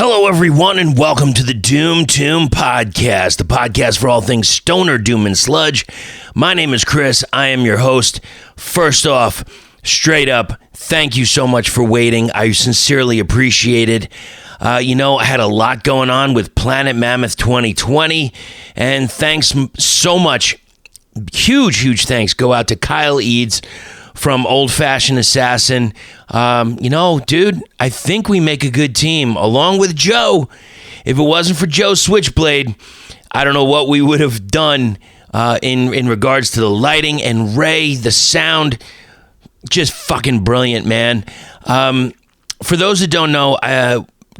Hello, everyone, and welcome to the doomtombpodcast, the podcast for all things stoner, doom, and sludge. My name is Chris. I am your host. First off, straight up, thank you so much for waiting. I sincerely appreciate it. I had a lot going on with Planet Mammoth 2020, and thanks so much. Huge thanks go out to Kyle Eads from Old Fashioned Assassin. Dude, I think we make a good team, along with Joe. If it wasn't for Joe Switchblade, I don't know what we would have done in regards to the lighting, and Ray, the sound, just fucking brilliant, man. For those that don't know,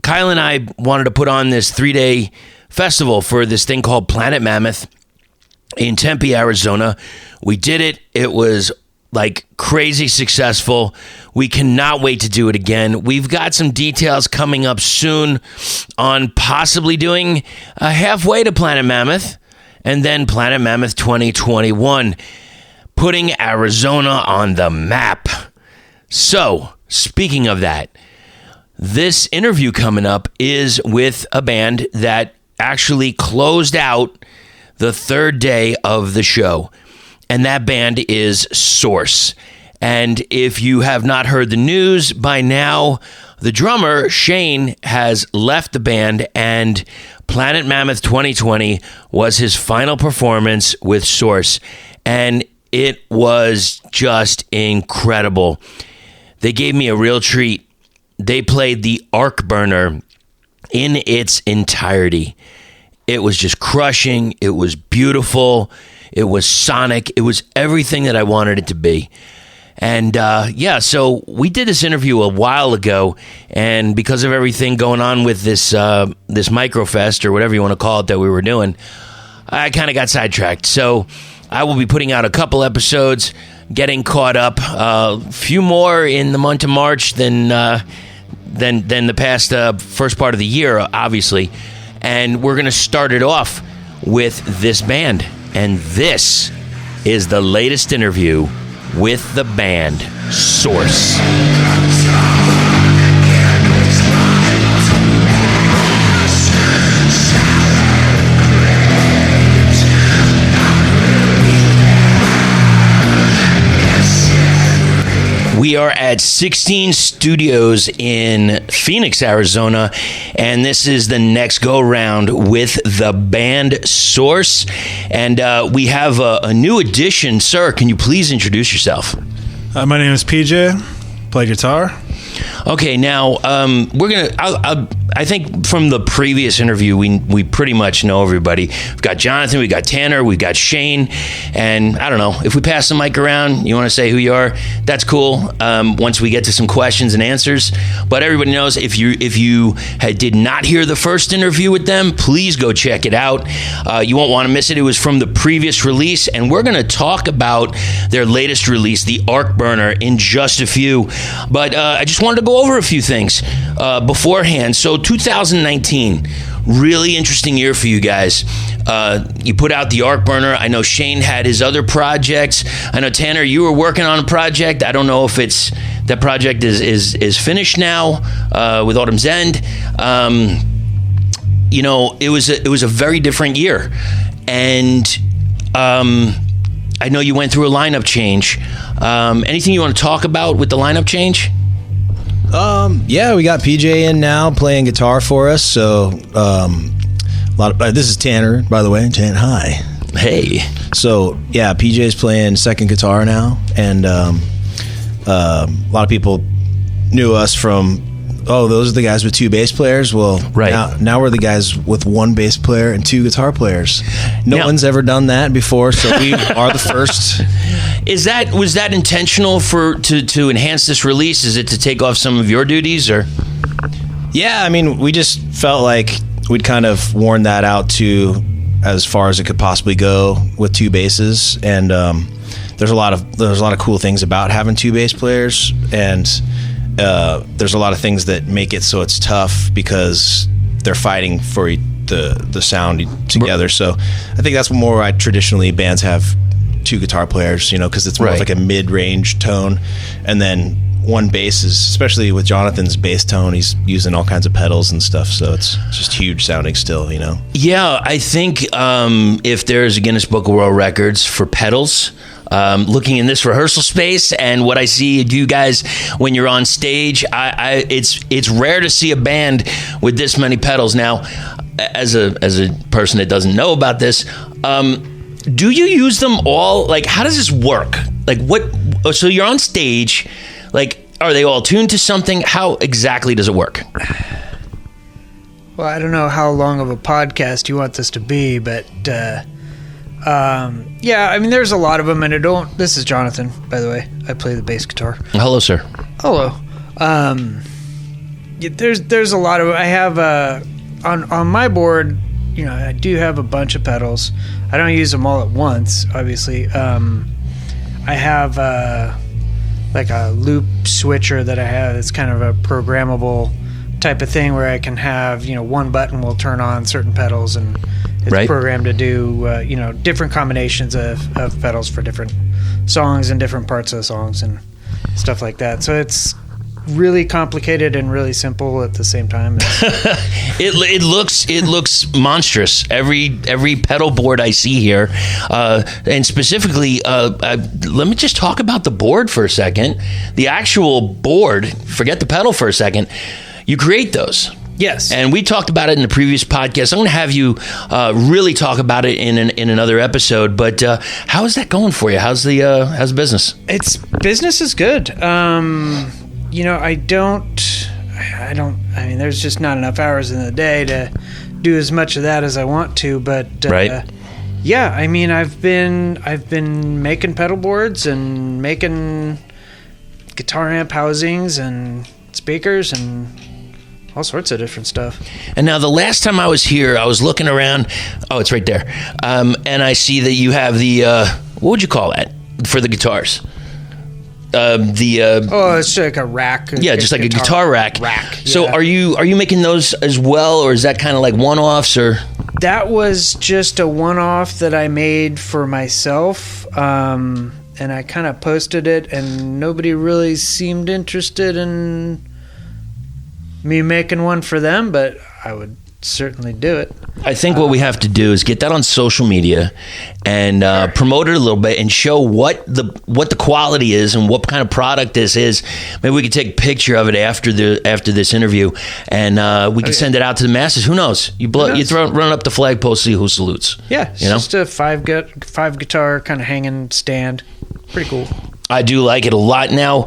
Kyle and I wanted to put on this 3-day festival for this thing called Planet Mammoth in Tempe, Arizona. We did it. It was like crazy successful. We cannot wait to do it again. We've got some details coming up soon on possibly doing a halfway to Planet Mammoth and then Planet Mammoth 2021, putting Arizona on the map. So, speaking of that, this interview coming up is with a band that actually closed out the third day of the show. And that band is SORXE. And if you have not heard the news by now, the drummer, Shane, has left the band, and Planet Mammoth 2020 was his final performance with SORXE. And it was just incredible. They gave me a real treat. They played the Arc Burner in its entirety. It was just crushing. It was beautiful. It was sonic. It was everything that I wanted it to be. And so we did this interview a while ago, and because of everything going on with this Microfest, or whatever you want to call it, that we were doing, I kind of got sidetracked. So I will be putting out a couple episodes, getting caught up, a few more in the month of March than the past first part of the year, obviously. And we're going to start it off with this band. And this is the latest interview with the band SORXE. We are at 16 Studios in Phoenix, Arizona, and this is the next go-round with the band SORXE. And we have a new addition. Sir, can you please introduce yourself? My name is PJ, play guitar. Okay, now we're gonna. I think from the previous interview, we pretty much know everybody. We've got Jonathan, we got Tanner, we got Shane, and I don't know if we pass the mic around. You want to say who you are? That's cool. Once we get to some questions and answers, but everybody knows if you did not hear the first interview with them, please go check it out. You won't want to miss it. It was from the previous release, and we're gonna talk about their latest release, the Arc Burner, in just a few. But I just wanted to go over a few things beforehand. So 2019, really interesting year for you guys. You put out the Arc Burner. I know Shane had his other projects. I know, Tanner, you were working on a project. I don't know if that project is finished now with Autumn's End. It was a very different year. And I know you went through a lineup change. Anything you want to talk about with the lineup change? Yeah, we got PJ in now playing guitar for us. So, this is Tanner, by the way. Tanner, hi. Hey. So, yeah, PJ's playing second guitar now, and a lot of people knew us from, those are the guys with two bass players. Well, right. Now we're the guys with one bass player and two guitar players. No one's ever done that before, so we are the first. Was that intentional to enhance this release? Is it to take off some of your duties, or? Yeah, I mean, we just felt like we'd kind of worn that out to as far as it could possibly go with two basses, and there's a lot of cool things about having two bass players, and there's a lot of things that make it so it's tough because they're fighting for the sound together. So I think that's more why traditionally bands have two guitar players, because it's more of like a mid-range tone, and then one bass is, especially with Jonathan's bass tone, he's using all kinds of pedals and stuff, so it's just huge sounding still, Yeah, I think if there's a Guinness Book of World Records for pedals, looking in this rehearsal space and what I see you guys when you're on stage, it's rare to see a band with this many pedals. Now, as a person that doesn't know about this, do you use them all? Like, how does this work? Like, what? So you're on stage. Like, are they all tuned to something? How exactly does it work? Well, I don't know how long of a podcast you want this to be, but yeah, I mean, there's a lot of them, and this is Jonathan, by the way. I play the bass guitar. Hello, sir. Hello. There's a lot of, I have, on my board, I do have a bunch of pedals. I don't use them all at once, obviously. I have, like a loop switcher that I have. It's kind of a programmable type of thing where I can have, one button will turn on certain pedals, and it's programmed to do, different combinations of pedals for different songs and different parts of the songs and stuff like that. So it's really complicated and really simple at the same time. It looks monstrous. Every pedal board I see here, and specifically, let me just talk about the board for a second. The actual board. Forget the pedal for a second. You create those. Yes. And we talked about it in the previous podcast. I'm going to have you really talk about it in another episode. But how is that going for you? How's the business? Business is good. I mean, there's just not enough hours in the day to do as much of that as I want to. But yeah, I mean, I've been making pedal boards and making guitar amp housings and speakers and all sorts of different stuff. And now the last time I was here, I was looking around. Oh, it's right there. And I see that you have the, what would you call that for the guitars? It's like a rack. Yeah, just like a guitar rack. So yeah. are you making those as well, or is that kind of like one-offs, or? That was just a one-off that I made for myself. And I kind of posted it, and nobody really seemed interested in me making one for them, but I would certainly do it. I think what we have to do is get that on social media and promote it a little bit and show what the quality is and what kind of product this is. Maybe we could take a picture of it after this interview, and we can send it out to the masses. Who knows? You run up the flagpole, see who salutes. Yeah, it's just a five guitar kind of hanging stand. Pretty cool. I do like it a lot. Now,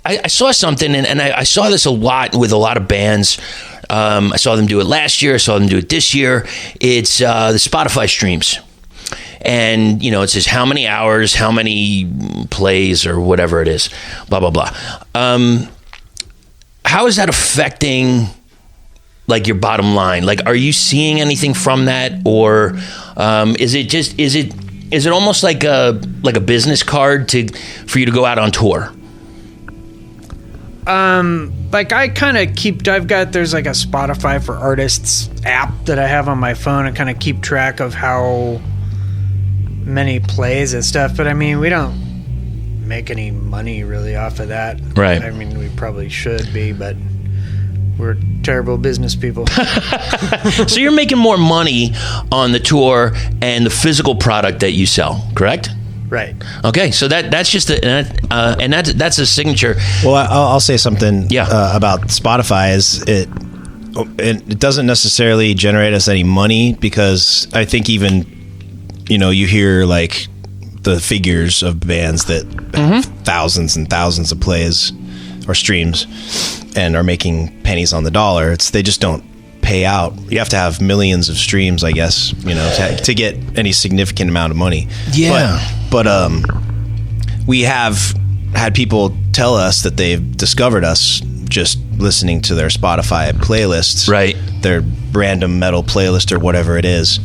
I saw something, and I saw this a lot with a lot of bands. I saw them do it last year. I saw them do it this year. It's the Spotify streams. And, it says how many hours, how many plays, or whatever it is, blah, blah, blah. How is that affecting, like, your bottom line? Like, are you seeing anything from that? Or is it almost like a business card for you to go out on tour? Like I kind of there's like a Spotify for Artists app that I have on my phone and kind of keep track of how many plays and stuff. But I mean, we don't make any money really off of that. Right. I mean, we probably should be, but we're terrible business people. So you're making more money on the tour and the physical product that you sell, correct? Right. Okay, so that's just that's a signature. Well, I'll say something about Spotify. Is it doesn't necessarily generate us any money, because I think even you hear like the figures of bands that have thousands and thousands of plays or streams and are making pennies on the dollar. They just don't pay out. You have to have millions of streams, I guess, to get any significant amount of money. Yeah. But we have had people tell us that they've discovered us just listening to their Spotify playlists, right? Their random metal playlist or whatever it is,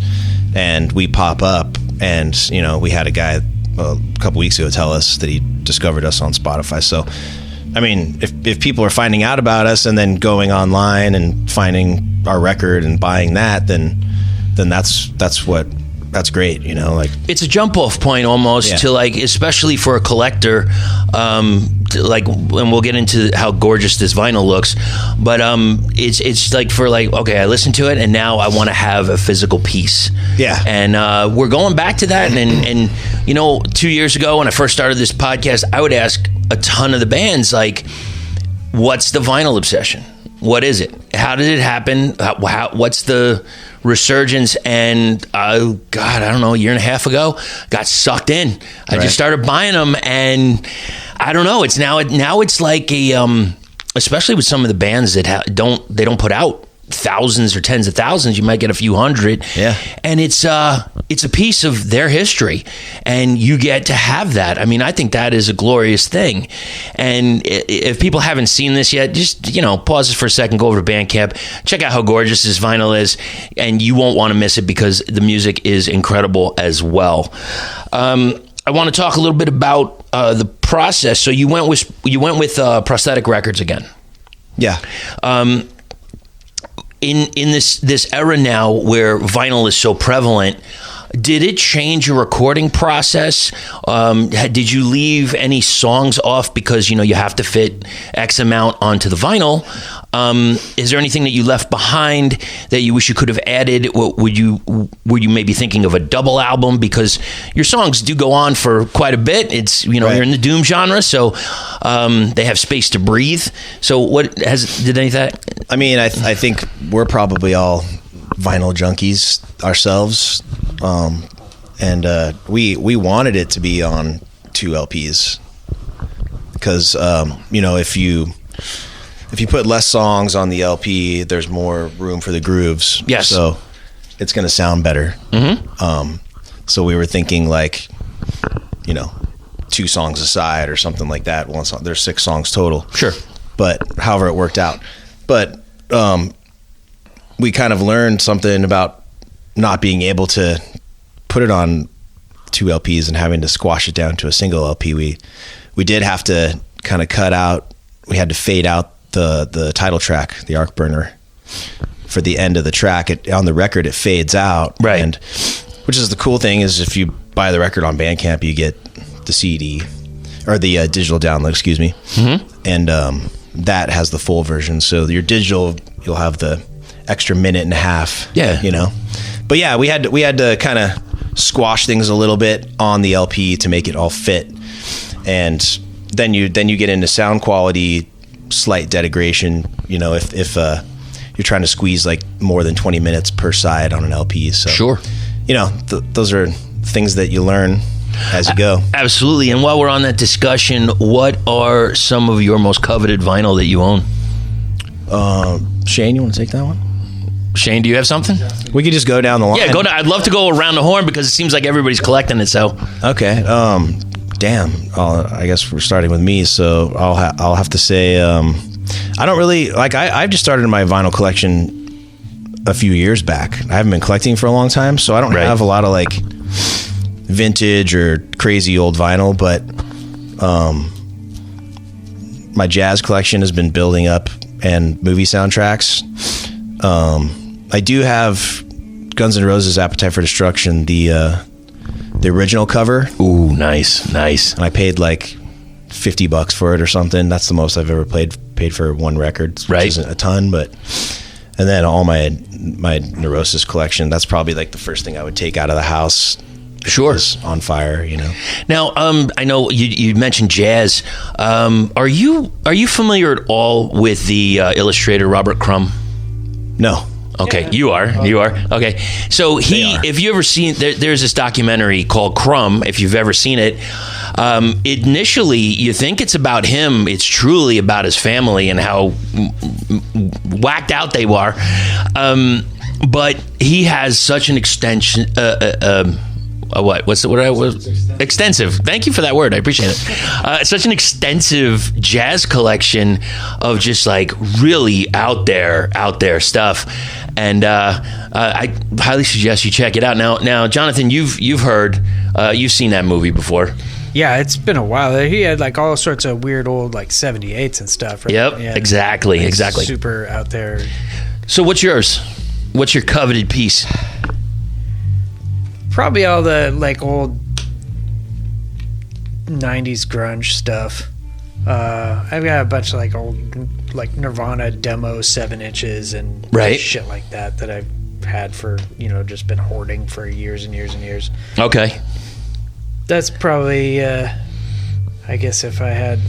and we pop up. And we had a guy a couple weeks ago tell us that he discovered us on Spotify. So, I mean, if people are finding out about us and then going online and finding our record and buying that, then that's what that's great, you know, like it's a jump off point almost to like, especially for a collector, like, and we'll get into how gorgeous this vinyl looks, but it's like for like, okay, I listened to it and now I want to have a physical piece. Yeah. And we're going back to that. And you know, 2 years ago when I first started this podcast, I would ask a ton of the bands, like, what's the vinyl obsession? What is it? How did it happen? What's the resurgence? And God, I don't know, a year and a half ago, got sucked in. I just started buying them, and I don't know. It's now it's like a, especially with some of the bands that don't put out thousands or tens of thousands. You might get a few hundred. Yeah. And it's a piece of their history, and you get to have that. I mean, I think that is a glorious thing. And if people haven't seen this yet, just, you know, pause this for a second, go over to Bandcamp, check out how gorgeous this vinyl is, and you won't want to miss it because the music is incredible as well. I want to talk a little bit about the process. So you went with prosthetic records again. Yeah. In this era now where vinyl is so prevalent, did it change your recording process? Did you leave any songs off because, you know, you have to fit X amount onto the vinyl? Is there anything that you left behind that you wish you could have added? Were you maybe thinking of a double album? Because your songs do go on for quite a bit. It's, you know, you're in the doom genre, so they have space to breathe. So did any of that? I mean, I think we're probably all vinyl junkies ourselves. And we wanted it to be on 2 LPs because, you know, if you put less songs on the LP, there's more room for the grooves. Yes. So it's going to sound better. Mm-hmm. So we were thinking like, you know, 2 songs aside or something like that. There's 6 songs total. Sure. But however it worked out. But we kind of learned something about not being able to put it on 2 LPs and having to squash it down to a single LP. We did have to kind of cut out. We had to fade out the title track, the Arc Burner, for the end of the track. On the record, it fades out. Right. And which is the cool thing is if you buy the record on Bandcamp, you get the CD or the digital download, excuse me. Mm-hmm. And that has the full version. So your digital, you'll have the extra minute and a half. Yeah. You know. But yeah, we had to kind of squash things a little bit on the LP to make it all fit. And then you get into sound quality, slight degradation, you know, if you're trying to squeeze like more than 20 minutes per side on an LP. So, sure. You know, those are things that you learn as you go. Absolutely. And while we're on that discussion, what are some of your most coveted vinyl that you own? Shane, you want to take that one? Shane, do you have something? We could just go down the line. Yeah, I'd love to go around the horn because it seems like everybody's collecting it. So okay. Damn. I guess we're starting with me. So I'll have to say I don't really like. I've just started my vinyl collection a few years back. I haven't been collecting for a long time, so I don't have a lot of like vintage or crazy old vinyl. But my jazz collection has been building up, and movie soundtracks. I do have Guns N' Roses' Appetite for Destruction, the original cover. Ooh, nice. And I paid like $50 for it or something. That's the most I've ever paid for one record, which isn't a ton, but and then all my Neurosis collection, that's probably like the first thing I would take out of the house. Sure. On fire, you know. Now, I know you mentioned jazz. Are you familiar at all with the illustrator Robert Crumb? No. Okay, yeah. You are. Okay, so if you ever seen, there's this documentary called Crumb. If you've ever seen it, initially you think it's about him. It's truly about his family and how whacked out they were. But he has such an extension. Extensive. Thank you for that word. I appreciate it. Such an extensive jazz collection of just like really out there stuff, and I highly suggest you check it out. Now, Jonathan, you've heard, you've seen that movie before. Yeah, it's been a while. He had like all sorts of weird old like 78s and stuff. Right? Yep, yeah, exactly. Super out there. So what's yours? What's your coveted piece? Probably all the like old 90s grunge stuff. I've got a bunch of like old like Nirvana demo 7 inches and shit like that I've had for, just been hoarding for years and years and years. Okay. That's probably I guess if I had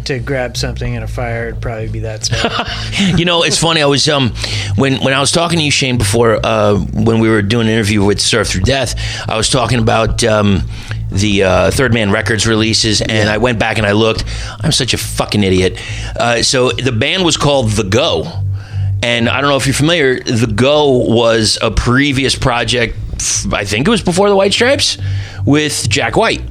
to grab something in a fire, it'd probably be that stuff. It's funny. I was when I was talking to you, Shane, before when we were doing an interview with Surf Through Death, I was talking about the Third Man Records releases, and I went back and I looked. I'm such a fucking idiot. So the band was called The Go, and I don't know if you're familiar. The Go was a previous project. I think it was before the White Stripes with Jack White.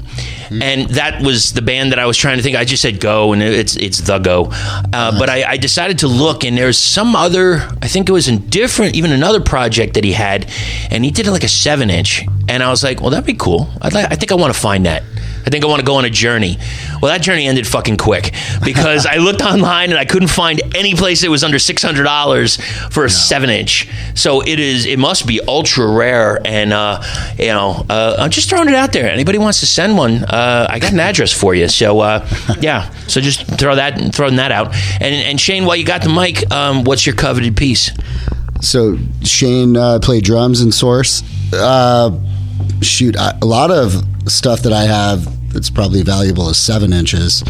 And that was the band that I was trying to think. I just said Go, and it's The Go. But I decided to look, and there's some other, I think it was even another project that he had, and he did it like a 7-inch. And I was like, well, that'd be cool. I think I want to find that. I think I want to go on a journey. Well, that journey ended fucking quick because I looked online and I couldn't find any place that was under $600 for a 7-inch. So it must be ultra rare. And, I'm just throwing it out there. Anybody wants to send one, I got an address for you. So, so just throwing that out. And Shane, while you got the mic, what's your coveted piece? So Shane played drums in SORXE. A lot of stuff that I have that's probably valuable is 7 inches.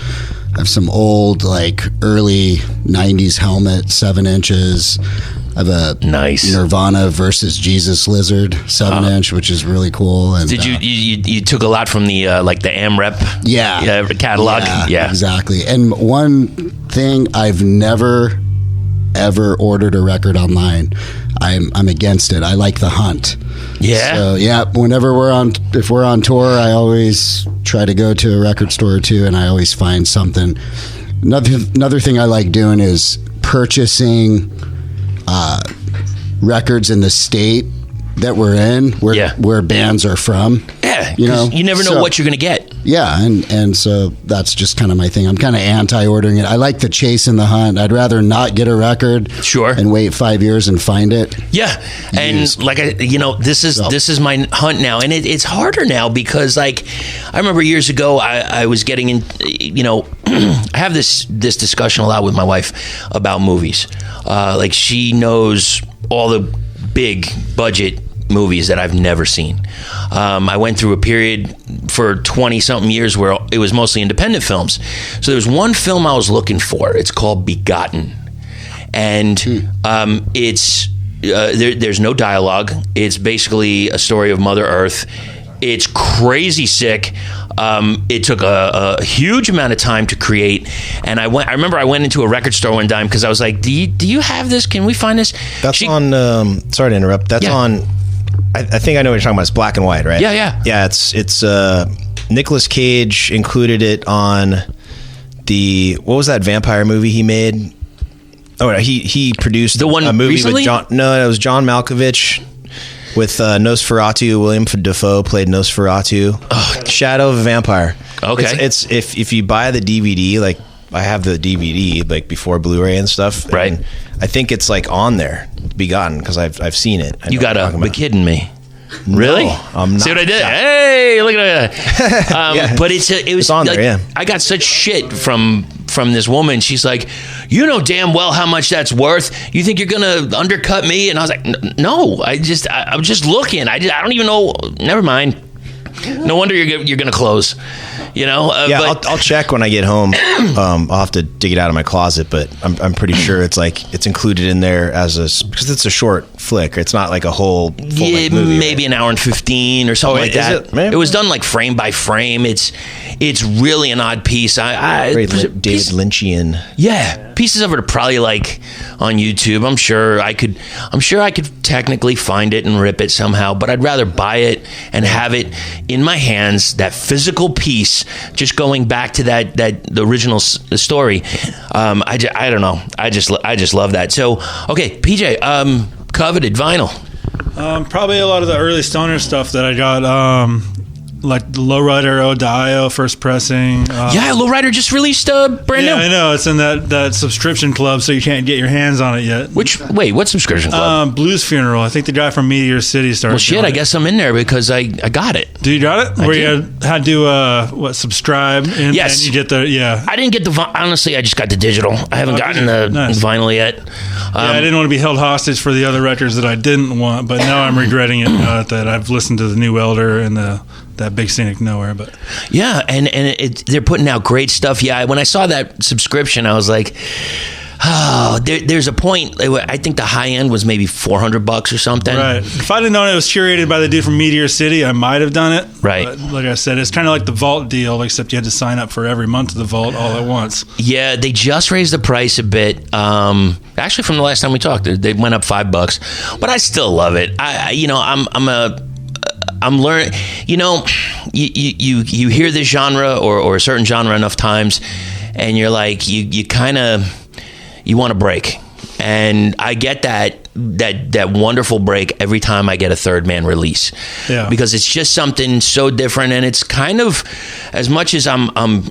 I have some old, like early 90s helmet, 7 inches. I have a nice Nirvana versus Jesus lizard 7-inch, which is really cool. And did you took a lot from the the AMREP catalog? Yeah, exactly. And one thing, I've never ever ordered a record online. I'm against it. I like the hunt. Yeah. So whenever if we're on tour, I always try to go to a record store or two, and I always find something. Another thing I like doing is purchasing records in the state that we're in, where bands are from. Yeah, you never know what you're going to get. Yeah, and so that's just kind of my thing. I'm kind of anti-ordering it. I like the chase and the hunt. I'd rather not get a record and wait 5 years and find it. Yeah, and this is my hunt now, and it's harder now because I remember years ago I was getting in, I have this discussion a lot with my wife about movies. She knows all the big budget movies that I've never seen. I went through a period for 20-something years where it was mostly independent films. So there was one film I was looking for. It's called Begotten. And it's there's no dialogue. It's basically a story of Mother Earth. It's crazy sick. It took a huge amount of time to create, and I remember I went into a record store one time because I was like, "Do you have this? Can we find this?" That's on. Sorry to interrupt. That's on. I think I know what you're talking about. It's black and white, right? Yeah. It's Nicolas Cage included it on what was that vampire movie he made? Oh, he produced the one a movie recently? with John. No, it was John Malkovich. With Nosferatu, William Dafoe played Nosferatu. Oh. Shadow of a Vampire. Okay. It's if you buy the DVD, like I have the DVD, like before Blu-ray and stuff. Right. And I think it's like on there, Begotten, because I've seen it. You gotta be kidding me. Really? No, I'm not. See what I did? Hey, look at that. But it was on there, yeah. I got such shit from this woman. She's like, you know damn well how much that's worth. You think you're gonna undercut me? And I was like, no. I'm just looking. I don't even know. Never mind. No wonder you're gonna close. I'll check when I get home. I'll have to dig it out of my closet, but I'm pretty sure it's included in there because it's a short flick. It's not like a whole full movie, maybe an hour and 15 or something like that. It was done like frame by frame. It's really an odd piece. Very David Lynchian. Yeah, pieces of it are probably like on YouTube. I'm sure I could technically find it and rip it somehow, but I'd rather buy it and have it in my hands, that physical piece, just going back to the original story. I don't know. I just love that. So, okay, PJ, coveted vinyl. Probably a lot of the early stoner stuff that I got. like the Lowrider Dio first pressing. Yeah, Lowrider just released brand new. Yeah, I know. It's in that subscription club, so you can't get your hands on it yet. Wait, what subscription club? Blues Funeral. I think the guy from Meteor City started. Well, shit, I guess I'm in there because I got it. Do you got it? Where you had to subscribe? And, yes. And you get the I didn't get the honestly. I just got the digital. I haven't gotten the vinyl yet. I didn't want to be held hostage for the other records that I didn't want, but now I'm regretting it that I've listened to the New Elder and that Big Scenic Nowhere. But yeah, and they're putting out great stuff. Yeah, when I saw that subscription, I was like, oh, there's a point. I think the high end was maybe $400 or something. Right. If I didn't know it was curated by the dude from Meteor City, I might have done it. Right. But like I said, it's kind of like the Vault deal, except you had to sign up for every month of the Vault all at once. Yeah, they just raised the price a bit. Actually, from the last time we talked, they went up $5, but I still love it. I'm learning. You know, you hear this genre or a certain genre enough times, and you're like, you kind of. You want to break, and I get that wonderful break every time I get a Third Man release, because it's just something so different, and it's kind of as much as I'm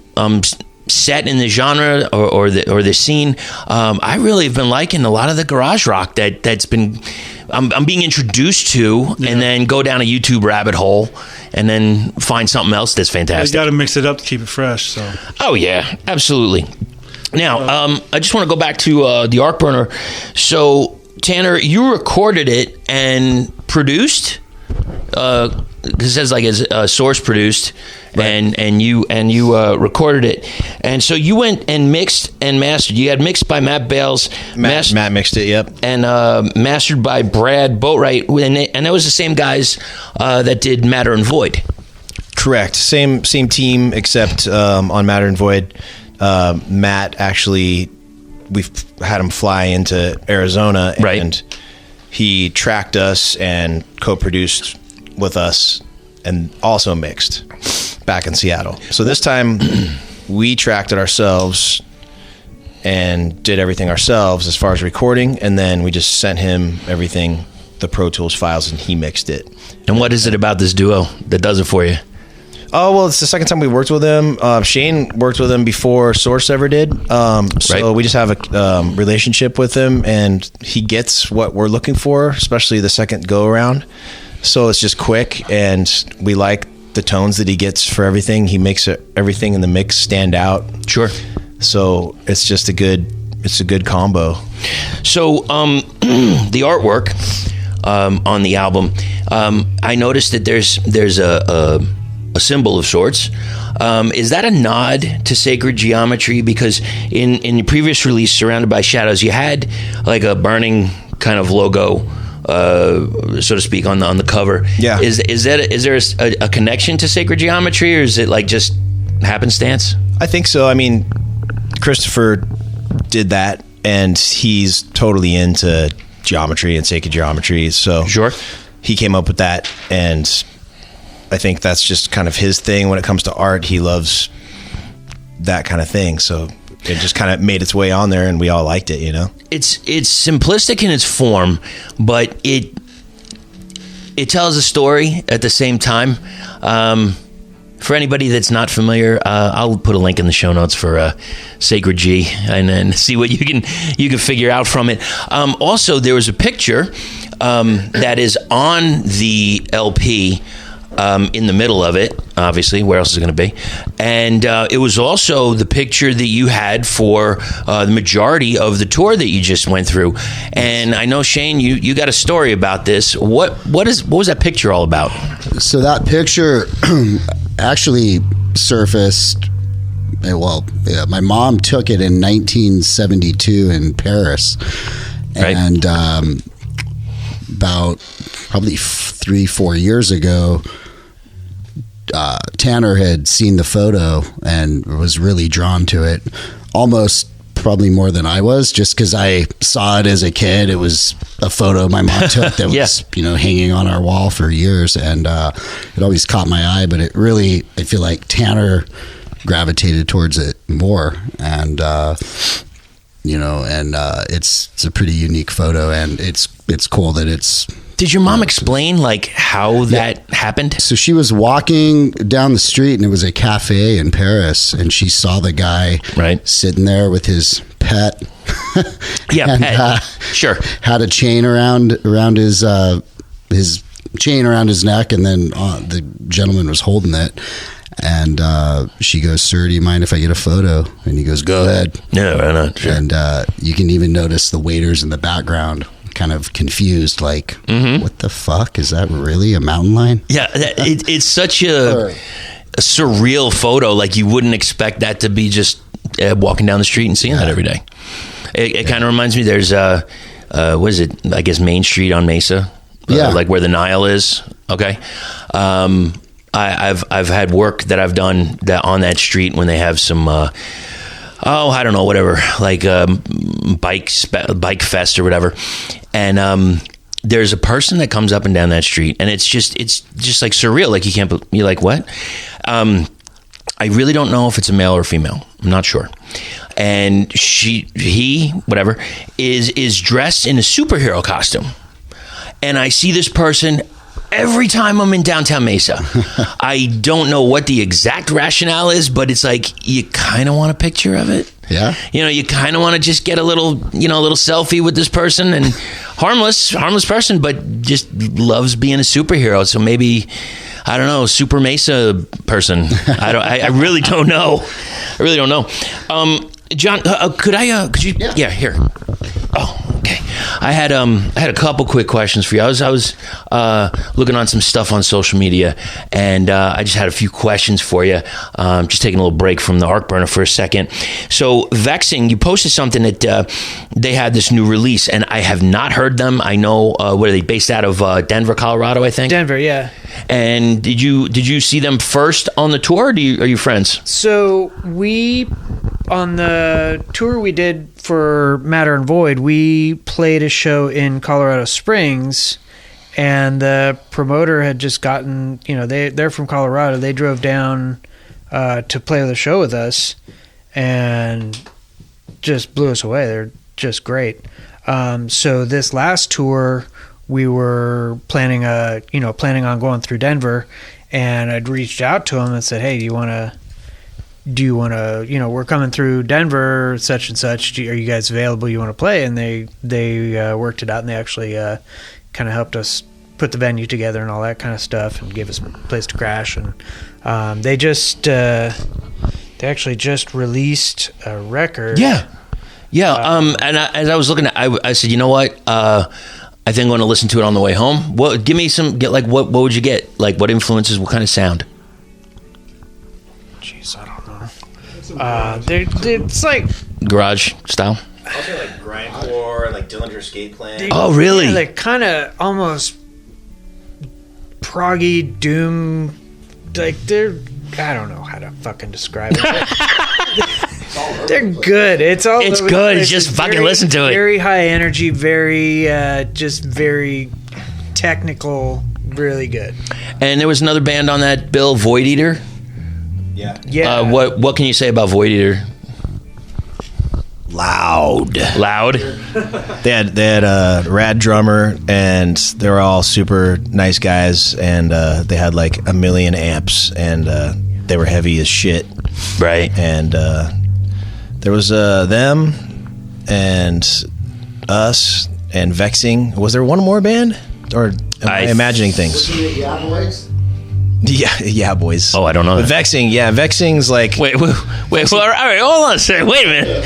set in the genre or the scene. I really have been liking a lot of the garage rock that's been I'm being introduced to, and then go down a YouTube rabbit hole, and then find something else that's fantastic. You got to mix it up to keep it fresh. So. Oh yeah, absolutely. Now, I just want to go back to the Arc Burner. So, Tanner, you recorded it and produced. Because it says like it's SORXE produced, right. and you recorded it, and so you went and mixed and mastered. You had mixed by Matt Bales. Matt mixed it, yep, and mastered by Brad Boatwright, and that was the same guys that did Matter and Void. Correct, same team, except on Matter and Void. Matt actually, we've had him fly into Arizona, and he tracked us and co-produced with us, and also mixed back in Seattle. So this time we tracked it ourselves and did everything ourselves as far as recording, and then we just sent him everything, the Pro Tools files, and he mixed it. And what is it about this duo that does it for you? Oh, well, it's the second time we worked with him. Shane worked with him before SORXE ever did. So we just have a relationship with him, and he gets what we're looking for, especially the second go-around. So it's just quick, and we like the tones that he gets for everything. He makes everything in the mix stand out. Sure. So it's just a good combo. So the artwork on the album, I noticed that there's a symbol of sorts. Is that a nod to sacred geometry? Because in the previous release, Surrounded by Shadows, you had like a burning kind of logo, so to speak, on the cover. Yeah. Is there a connection to sacred geometry, or is it like just happenstance? I think so. I mean, Christopher did that, and he's totally into geometry and sacred geometry. So sure, he came up with that, and I think that's just kind of his thing when it comes to art. He loves that kind of thing. So it just kind of made its way on there, and we all liked it, you know? It's simplistic in its form, but it tells a story at the same time. For anybody that's not familiar, I'll put a link in the show notes for Sacred G, and then see what you can figure out from it. Also, there was a picture that is on the LP, in the middle of it, obviously. Where else is it going to be? And it was also the picture that you had for the majority of the tour that you just went through. And I know, Shane, you got a story about this. What was that picture all about? So that picture actually surfaced. Well, yeah, my mom took it in 1972 in Paris, right. And about probably 3-4 years ago, Tanner had seen the photo and was really drawn to it, almost probably more than I was, just because I saw it as a kid. It was a photo my mom took that was hanging on our wall for years, and it always caught my eye. But it really, I feel like Tanner gravitated towards it more, and it's a pretty unique photo, and it's cool that it's Did your mom explain like how that happened? So she was walking down the street, and it was a cafe in Paris, and she saw the guy sitting there with his pet. Yeah, and, pet. Sure. Had a chain around his chain around his neck, and then the gentleman was holding it. And she goes, "Sir, do you mind if I get a photo?" And he goes, "Go ahead." No, why not? Sure. And you can even notice the waiters in the background kind of confused, like, what the fuck? Is that really a mountain lion? Yeah, it's such a surreal photo. Like, you wouldn't expect that to be just walking down the street and seeing that every day. It kind of reminds me, there's, what is it? I guess Main Street on Mesa. Like where the Nile is. Okay. I've had work that I've done that on that street when they have some, I don't know, whatever, like bike fest or whatever. And there's a person that comes up and down that street, and it's just like surreal. Like you're like, what? I really don't know if it's a male or female. I'm not sure. And he, whatever, is dressed in a superhero costume. And I see this person every time I'm in downtown Mesa. I don't know what the exact rationale is, but it's like you kind of want a picture of it. Yeah. You kind of want to just get a little selfie with this person, and harmless person, but just loves being a superhero. So maybe, I don't know, Super Mesa person. I really don't know. I really don't know. John, could you? Yeah, here. Oh, okay. I had a couple quick questions for you. I was looking on some stuff on social media, and I just had a few questions for you. Just taking a little break from the Arc Burner for a second. So, Vexing, you posted something that they had this new release, and I have not heard them. I know what are they based out of Denver, Colorado, I think. Denver, yeah. And did you see them first on the tour? Or are you friends? So on the tour we did for Matter and Void, we played a show in Colorado Springs, and the promoter had just gotten, they're from Colorado. They drove down to play the show with us and just blew us away. They're just great. So this last tour, we were planning on going through Denver, and I'd reached out to him and said, "Hey, do you want to, we're coming through Denver, such and such. Are you guys available? You want to play?" And they worked it out, and they actually kind of helped us put the venue together and all that kind of stuff, and gave us a place to crash. And they actually just released a record. Yeah. And as I was looking at, I said, you know what? I think I'm going to listen to it on the way home. Give me what would you get? Like, what influences? What kind of sound? Jeez, I don't know. It's like garage style. Also like grindcore, like Dillinger Escape Plan. Oh, really? Yeah, like kind of almost proggy doom. Like I don't know how to fucking describe it. They're good. It's good. Just fucking listen to it. Very high energy. Very very technical. Really good. And there was another band on that bill, Void Eater. Yeah. What can you say about Void Eater? Loud. They had a rad drummer, and they were all super nice guys, and they had like 1 million amps, and they were heavy as shit. Right. And there was them and us and Vexing. Was there one more band, or am I imagining things? Yeah, boys. Oh, I don't know. But Vexing, Vexing's like... Wait. All right, hold on a second. Wait a minute.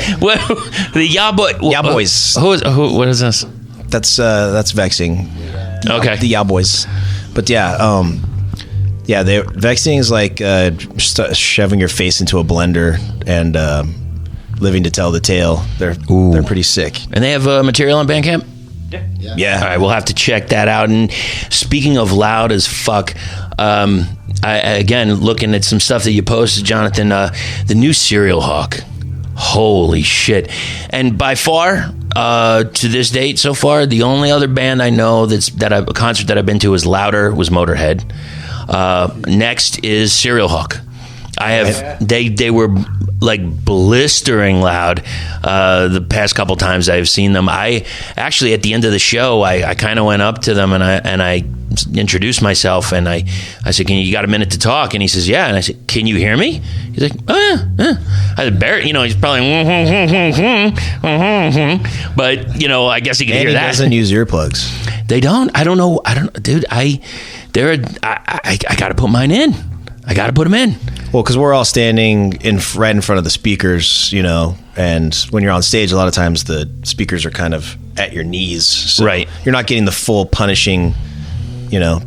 The Yeah Boys. What is this? That's Vexing. Okay. The Yeah Boys. But Vexing's like shoving your face into a blender and living to tell the tale. They're pretty sick. And they have material on Bandcamp? Yeah. All right, we'll have to check that out. And speaking of loud as fuck, I again looking at some stuff that you posted, Jonathan. The new Serial Hawk. Holy shit! And by far, to this date, so far, the only other band I know a concert that I've been to was louder was Motorhead. Next is Serial Hawk. I have. They were like blistering loud the past couple times I've seen them. I actually at the end of the show, I kind of went up to them and I introduced myself and I said, you got a minute to talk? And he says, yeah. And I said, can you hear me? He's like, oh yeah. I said, Barrett, he's probably but I guess he can hear that. He doesn't use earplugs. They don't. I don't know, dude. I got to put mine in. I got to put them in. Well, because we're all standing right in front of the speakers, and when you're on stage, a lot of times the speakers are kind of at your knees. So right. You're not getting the full punishment. Yeah,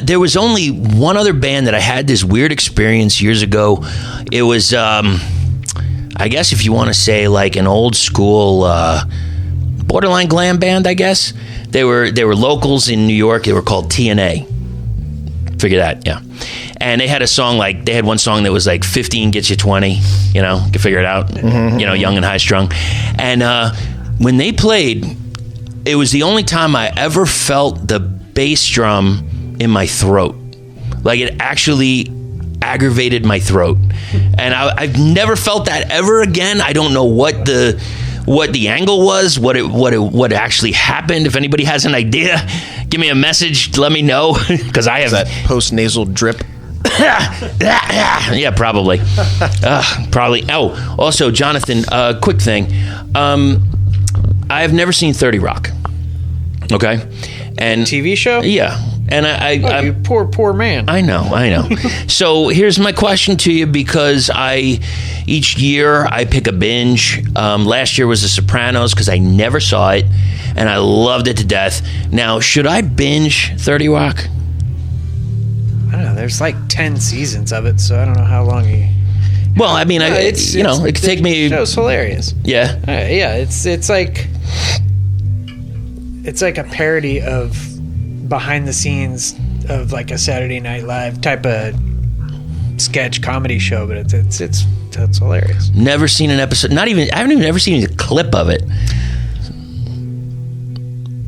there was only one other band that I had this weird experience years ago. It was, I guess if you want to say like an old school borderline glam band, I guess. They were locals in New York. They were called TNA. Figure that, yeah. And they had a song they had one song that was like 15 gets you 20, you can figure it out, young and high strung. And when they played, it was the only time I ever felt the bass drum in my throat. Like it actually aggravated my throat. And I've never felt that ever again. I don't know what the angle was, what actually happened. If anybody has an idea, give me a message. Let me know because I have that post-nasal drip. Yeah, probably. Probably. Oh, also, Jonathan, quick thing. I've never seen 30 Rock. Okay, and TV show. Yeah, and you poor man. I know. So here's my question to you, because each year I pick a binge. Last year was The Sopranos because I never saw it and I loved it to death. Now, should I binge 30 Rock? I don't know. There's like 10 seasons of it, so I don't know how long you. Well, I mean, it could take me. The show's hilarious. Yeah. Yeah, it's like a parody of behind the scenes of like a Saturday Night Live type of sketch comedy show, but it's hilarious. Never seen an episode. I haven't even ever seen a clip of it.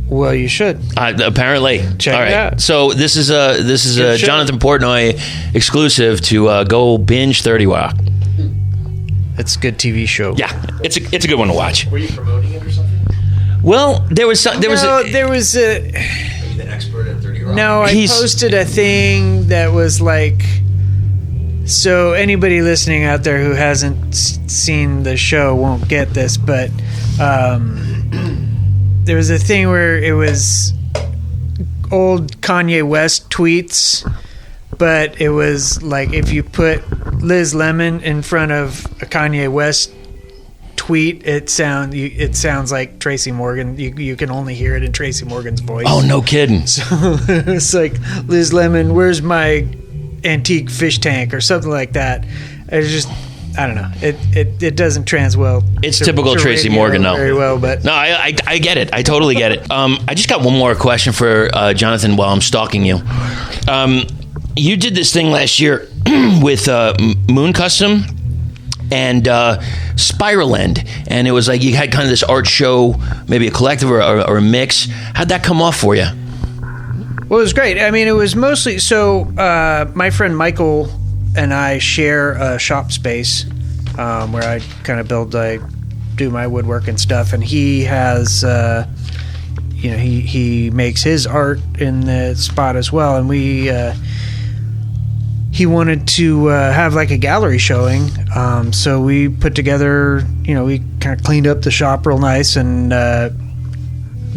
Well, you should. Apparently. Check All right. it out. So this is a Jonathan Portnoy exclusive to go binge 30 Rock. It's a good TV show. Yeah, it's a good one to watch. Were you promoting it or something? Well, there was Are you the expert at 30 Rock? No, I posted a thing that was like, so anybody listening out there who hasn't seen the show won't get this, but there was a thing where it was old Kanye West tweets, but it was like if you put Liz Lemon in front of a Kanye West tweet, it sounds like Tracy Morgan. You can only hear it in Tracy Morgan's voice. Oh, no kidding. So it's like, Liz Lemon, where's my antique fish tank or something like that. It's just, I don't know. It doesn't trans well. It's typical Tracy Morgan, though. Very well, but no, I get it. I totally get it. I just got one more question for Jonathan while I'm stalking you. You did this thing last year with Moon Custom and Spiral End, and it was like you had kind of this art show, maybe a collective or a mix. How'd that come off for you? Well, it was great. I mean, it was mostly so. My friend Michael and I share a shop space where I kind of do my woodwork and stuff, and he has, he makes his art in the spot as well, and he wanted to have like a gallery showing, so we put together, we kind of cleaned up the shop real nice and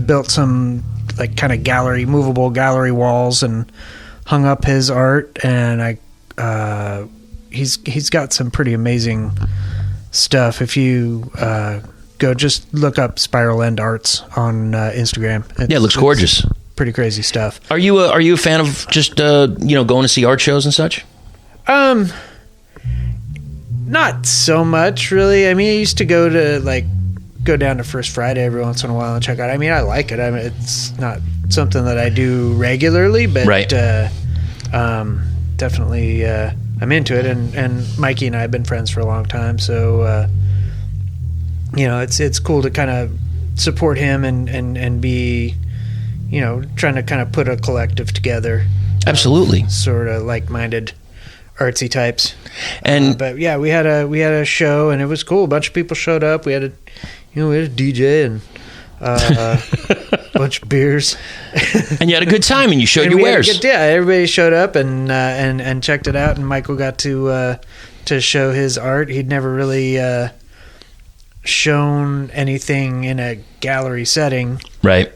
built some like kind of movable gallery walls and hung up his art, and he's got some pretty amazing stuff. If you go just look up Spiral End Arts on Instagram. It looks gorgeous. Pretty crazy stuff. Are you a fan of just going to see art shows and such? Not so much really. I mean, I used to go down to First Friday every once in a while and check out. I mean, I like it. I mean, it's not something that I do regularly, but right. Definitely I'm into it. And Mikey and I have been friends for a long time, so it's cool to kind of support him and be, trying to kind of put a collective together. Absolutely. Sort of like-minded artsy types. And But yeah, we had a show and it was cool. A bunch of people showed up. We had a DJ and a bunch of beers. and you had a good time, and you showed And your we had a wares. good- yeah, everybody showed up and checked it out. And Michael got to show his art. He'd never really shown anything in a gallery setting, Right.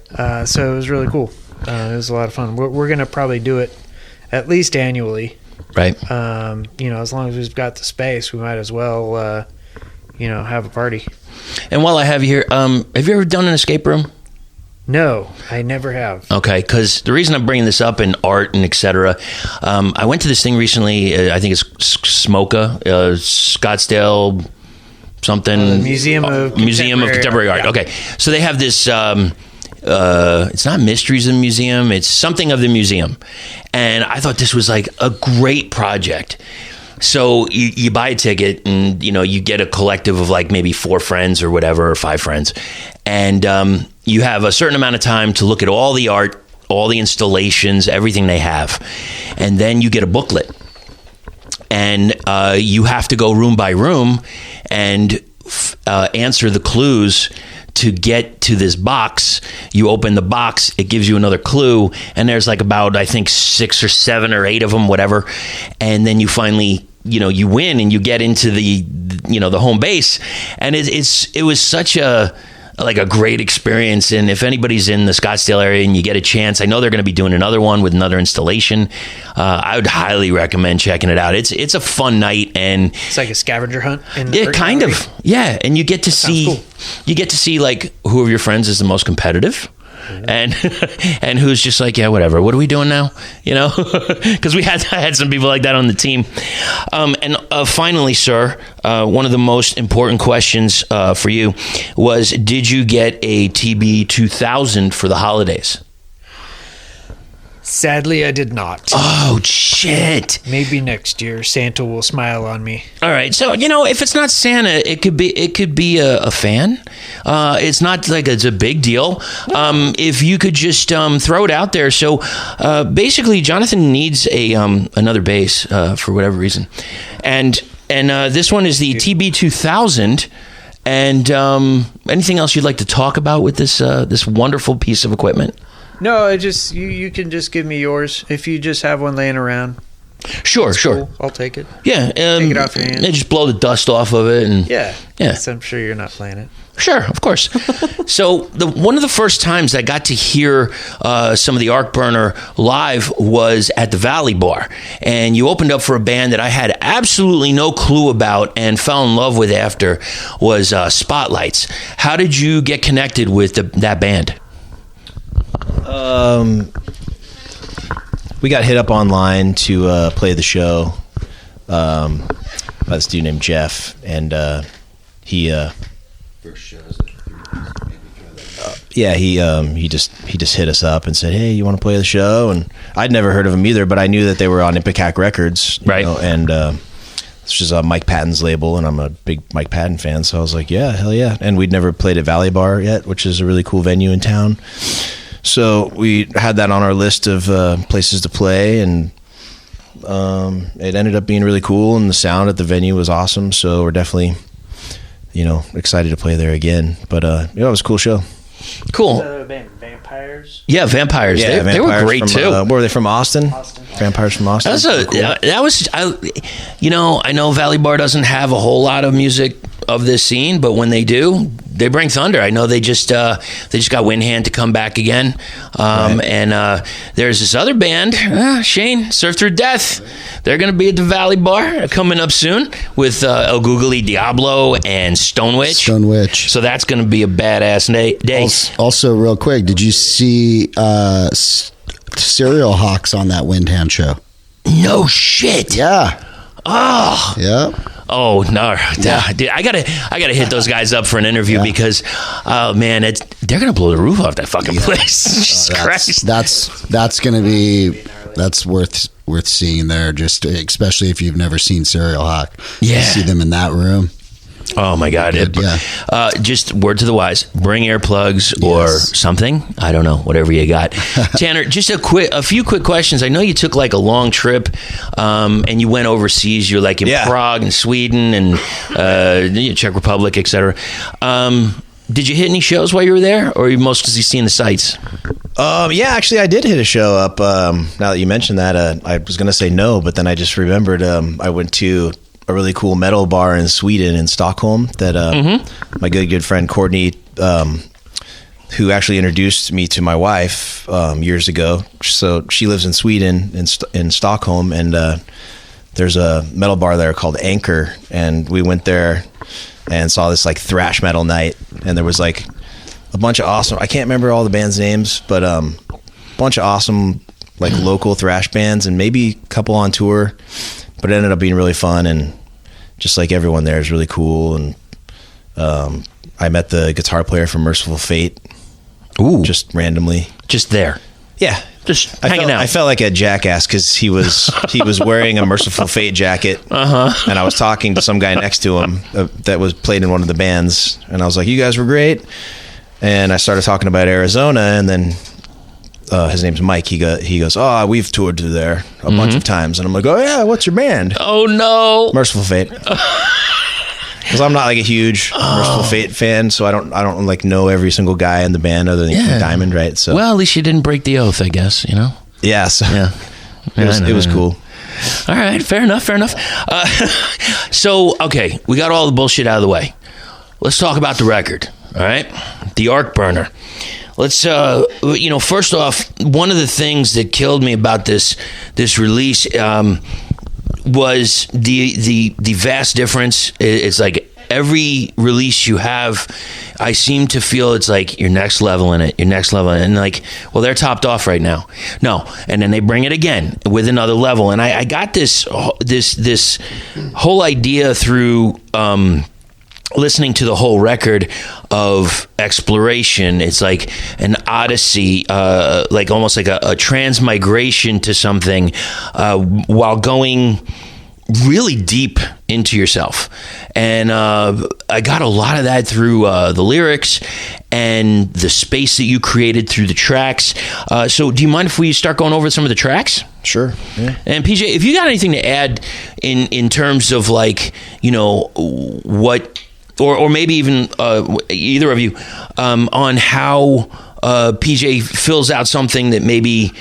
so it was really cool. It was a lot of fun. We're gonna probably do it at least annually. Right. As long as we've got the space, we might as well, have a party. And while I have you here, have you ever done an escape room? No, I never have. Okay, because the reason I'm bringing this up in art and etc. I went to this thing recently. I think it's SMOCA, Scottsdale something. Museum of Contemporary Art. Yeah. Okay, so they have this. It's not Mysteries of the Museum. It's something of the museum, and I thought this was like a great project. So you buy a ticket, and you get a collective of like maybe 4 friends or whatever, or 5 friends, and you have a certain amount of time to look at all the art, all the installations, everything they have, and then you get a booklet, and you have to go room by room and answer the clues to get to this box. You open the box, it gives you another clue, and there's like about, I think, 6 or 7 or 8 of them, whatever. And then you finally, you win and you get into the home base. And it was such a great experience. And if anybody's in the Scottsdale area and you get a chance, I know they're going to be doing another one with another installation. I would highly recommend checking it out. It's a fun night, and It's like a scavenger hunt. yeah, kind of. Yeah, and you get to see cool. like who of your friends is the most competitive. And and who's just like, yeah, whatever. What are we doing now? Because I had some people like that on the team. And finally, sir, one of the most important questions for you was: did you get a TB 2000 for the holidays? Sadly, I did not. Oh shit! Maybe next year Santa will smile on me. All right, so if it's not Santa, it could be a fan. It's not like it's a big deal. If you could just throw it out there. So basically, Jonathan needs another bass for whatever reason, and this one is the TB 2000. And anything else you'd like to talk about with this wonderful piece of equipment? No, you can just give me yours if you just have one laying around. Sure. Cool. I'll take it. Yeah, Take it off your hand. Just blow the dust off of it, and Yeah. Yeah. So I'm sure you're not playing it. Sure, of course. So one of the first times I got to hear some of the Arc Burner live was at the Valley Bar, and you opened up for a band that I had absolutely no clue about and fell in love with after was Spotlights. How did you get connected with that band? We got hit up online to play the show by this dude named Jeff, and he just hit us up and said, "Hey, you want to play the show?" And I'd never heard of them either, but I knew that they were on Ipecac Records, right? And this is Mike Patton's label, and I'm a big Mike Patton fan, so I was like, "Yeah, hell yeah!" And we'd never played at Valley Bar yet, which is a really cool venue in town. So we had that on our list of places to play, and it ended up being really cool, and the sound at the venue was awesome. So we're definitely, excited to play there again. But it was a cool show. Cool. Vampires. Yeah, Vampires. Yeah, they were great from, too. Were they from Austin? Vampires from Austin. I know Valley Bar doesn't have a whole lot of music of this scene, but when they do, they bring thunder. I know they just got Windhand to come back again, Right. and there's this other band, Shane, Surf Through Death. They're going to be at the Valley Bar coming up soon with El Googly Diablo and Stone Witch. So that's going to be a badass day. Also, real quick, did you see Serial Hawks on that Windhand show? No shit. Yeah. Oh. Yeah. Oh no, dude, I gotta hit those guys up for an interview because, man, they're gonna blow the roof off that fucking place. Jesus Christ. That's gonna be worth seeing there. Just especially if you've never seen Serial Hawk. Yeah. You see them in that room. Oh my God! Yeah. Just word to the wise: bring earplugs or something. I don't know, whatever you got. Tanner, just a few quick questions. I know you took like a long trip, and you went overseas. You're like in Prague and Sweden and Czech Republic, etc. Did you hit any shows while you were there, or are you mostly seeing the sights? Yeah, actually, I did hit a show up. Now that you mentioned that, I was going to say no, but then I just remembered I went to a really cool metal bar in Sweden, in Stockholm, that my good friend Courtney, who actually introduced me to my wife years ago. So she lives in Sweden, in Stockholm, and there's a metal bar there called Anchor, and we went there and saw this like thrash metal night, and there was like a bunch of awesome, I can't remember all the bands' names, but a bunch of awesome like local thrash bands, and maybe a couple on tour. But it ended up being really fun, and just like everyone there is really cool. And I met the guitar player from Merciful Fate. Ooh. Just randomly. Just there. Yeah. Just hanging out. I felt like a jackass because he was wearing a Merciful Fate jacket. And I was talking to some guy next to him that was played in one of the bands. And I was like, you guys were great. And I started talking about Arizona, and then his name's Mike. He goes, oh, we've toured through there a bunch of times. And I'm like, oh yeah, what's your band? Oh no. Merciful Fate. Because I'm not like a huge Merciful Fate fan, so I don't like know every single guy in the band other than Diamond, right? So well, at least you didn't break the oath, I guess, you know? Yeah, so it was cool. All right, fair enough. So, okay, we got all the bullshit out of the way. Let's talk about the record, all right? The Arc Burner. Let's, first off, one of the things that killed me about this release was the vast difference. It's like every release you have, I seem to feel it's like you're next level in it, and like, well, they're topped off right now. No, and then they bring it again with another level, and I got this whole idea through listening to the whole record of exploration. It's like an odyssey, like almost like a transmigration to something, while going really deep into yourself. And I got a lot of that through the lyrics and the space that you created through the tracks. So do you mind if we start going over some of the tracks? Sure. Yeah. And PJ, if you got anything to add in terms of like, what, or maybe even either of you, on how PJ fills out something that maybe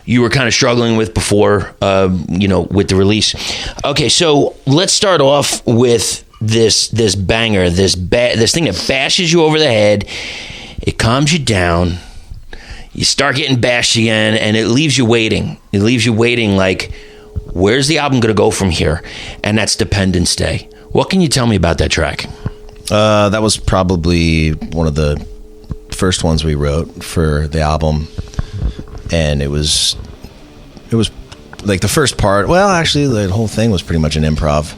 you were kind of struggling with before, with the release. Okay, so let's start off with this banger, this thing that bashes you over the head. It calms you down. You start getting bashed again, and it leaves you waiting. It leaves you waiting like, where's the album going to go from here? And that's Dependence Day. What can you tell me about that track? That was probably one of the first ones we wrote for the album, and it was like the first part. Well, actually, the whole thing was pretty much an improv.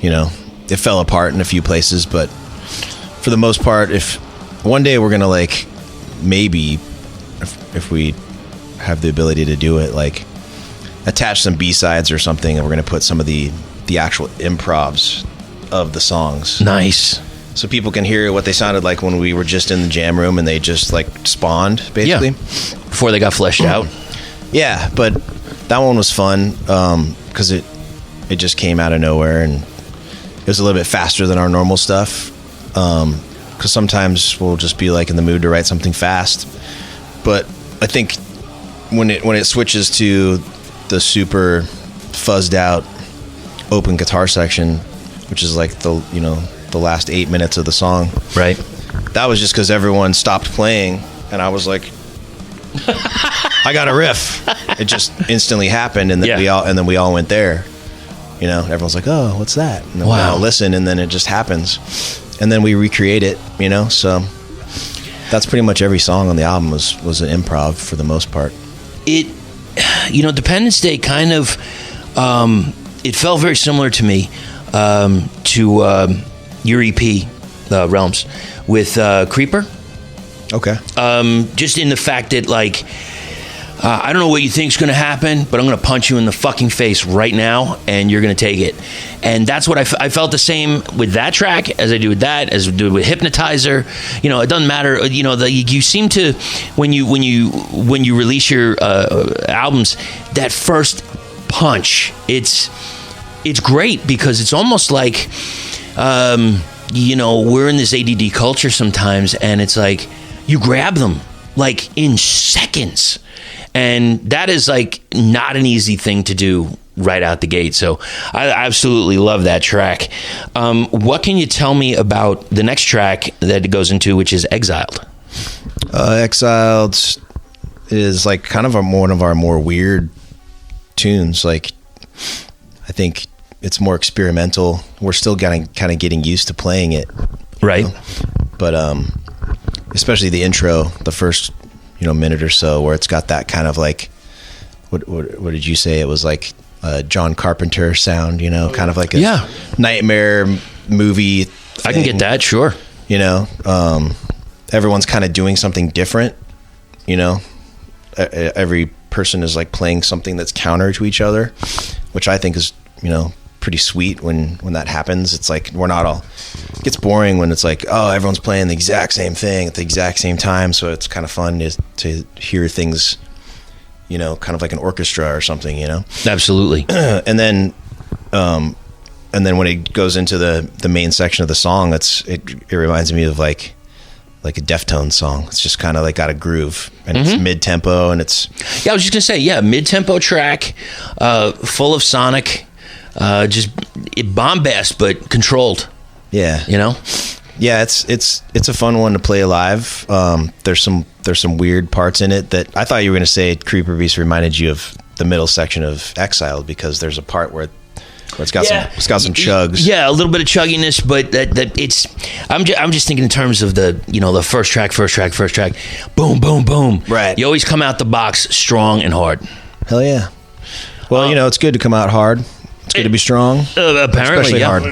It fell apart in a few places, but for the most part, if one day we're gonna like maybe if we have the ability to do it, like attach some B-sides or something, and we're gonna put some of the actual improvs of the songs. Nice. So people can hear what they sounded like when we were just in the jam room and they just like spawned, basically. Yeah. Before they got fleshed out. Yeah, but that one was fun because it just came out of nowhere, and it was a little bit faster than our normal stuff. Because sometimes we'll just be like in the mood to write something fast. But I think when it switches to the super fuzzed out open guitar section, which is like the last 8 minutes of the song, right? That was just because everyone stopped playing, and I was like, I got a riff. It just instantly happened, and then we all went there. Everyone's like, oh, what's that? And then we all listen, and then it just happens, and then we recreate it. So that's pretty much every song on the album was an improv for the most part. Dependence Day kind of it felt very similar to me to your EP, Realms, with Creeper. Okay. Just in the fact that, like, I don't know what you think's going to happen, but I'm going to punch you in the fucking face right now, and you're going to take it. And that's what I felt the same with that track as I do with that, as I do with Hypnotizer. You know, it doesn't matter. You know, you seem to when you release your albums, that first punch, it's great because it's almost like you know, we're in this ADD culture sometimes, and it's like you grab them like in seconds. And that is like not an easy thing to do right out the gate. So I absolutely love that track. What can you tell me about the next track that it goes into, which is Exiled? Exiled is like kind of one of our more weird tunes. Like, I think it's more experimental. We're still kind of getting used to playing it. Right. You know? But especially the intro, the first minute or so, where it's got that kind of like, what did you say? It was like a John Carpenter sound, kind of like a nightmare movie thing. I can get that, sure. Everyone's kind of doing something different. Every person is like playing something that's counter to each other, which I think is pretty sweet when that happens. It's like we're not all, it gets boring when it's like, oh, everyone's playing the exact same thing at the exact same time. So it's kind of fun to hear things, kind of like an orchestra or something, Absolutely. And then when it goes into the main section of the song, it reminds me of like a Deftones song. It's just kind of like got a groove, and it's mid-tempo, and it's... Yeah, I was just going to say, mid-tempo track, full of sonic, just bombast, but controlled. Yeah. Yeah, it's a fun one to play live. There's some weird parts in it that I thought you were going to say Creeper Beast reminded you of the middle section of Exiled, because there's a part where it's got some chugs. Yeah, a little bit of chugginess, but that it's. I'm just thinking in terms of the the first track, boom, boom, boom. Right. You always come out the box strong and hard. Hell yeah. Well, it's good to come out hard. It's good to be strong. Apparently, especially hard.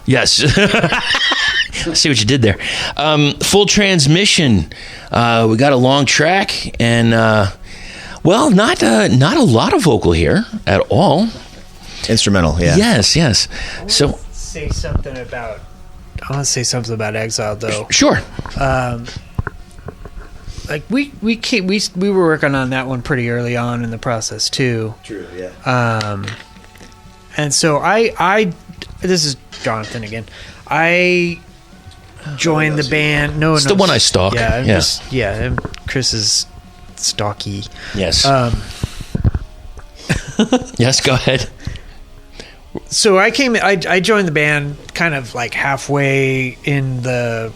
Yes. I see what you did there. Full Transmission. We got a long track, and not a lot of vocal here at all. Instrumental, yeah. Yes. So I want to say something about Exile, though. Sure. Like we were working on that one pretty early on in the process too. True, yeah. And so I this is Jonathan again. I joined the band. No, it's the one I stalk. Yeah, I'm Chris is stalky. Yes. Yes, go ahead. So I joined the band kind of like halfway in the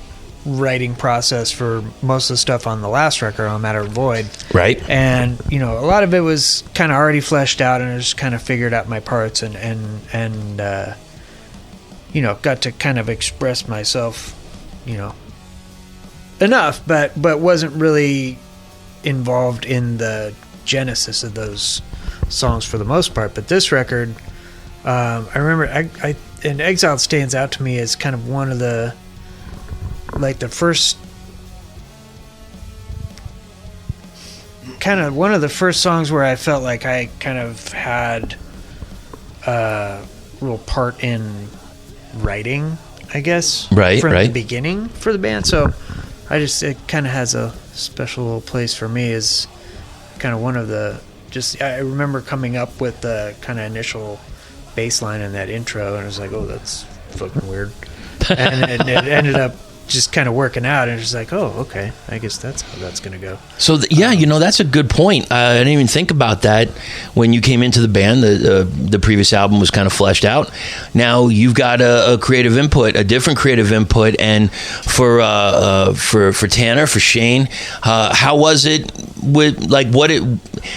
writing process for most of the stuff on the last record, on Matter of Void. Right. And, a lot of it was kind of already fleshed out, and I just kind of figured out my parts and got to kind of express myself, enough, but wasn't really involved in the genesis of those songs for the most part. But this record, I remember and Exiled stands out to me as kind of one of the first songs where I felt like I kind of had a real part in writing, I guess, right, from the beginning for the band. So it kind of has a special little place for me as kind of one of the, I remember coming up with the kind of initial bass line in that intro, and I was like, oh, that's fucking weird. And it ended up just kind of working out, and it's like, oh, okay, I guess that's how that's going to go. So that's a good point. I didn't even think about that when you came into the band. The previous album was kind of fleshed out. Now you've got a creative input, a different creative input, and for Tanner, for Shane, how was it with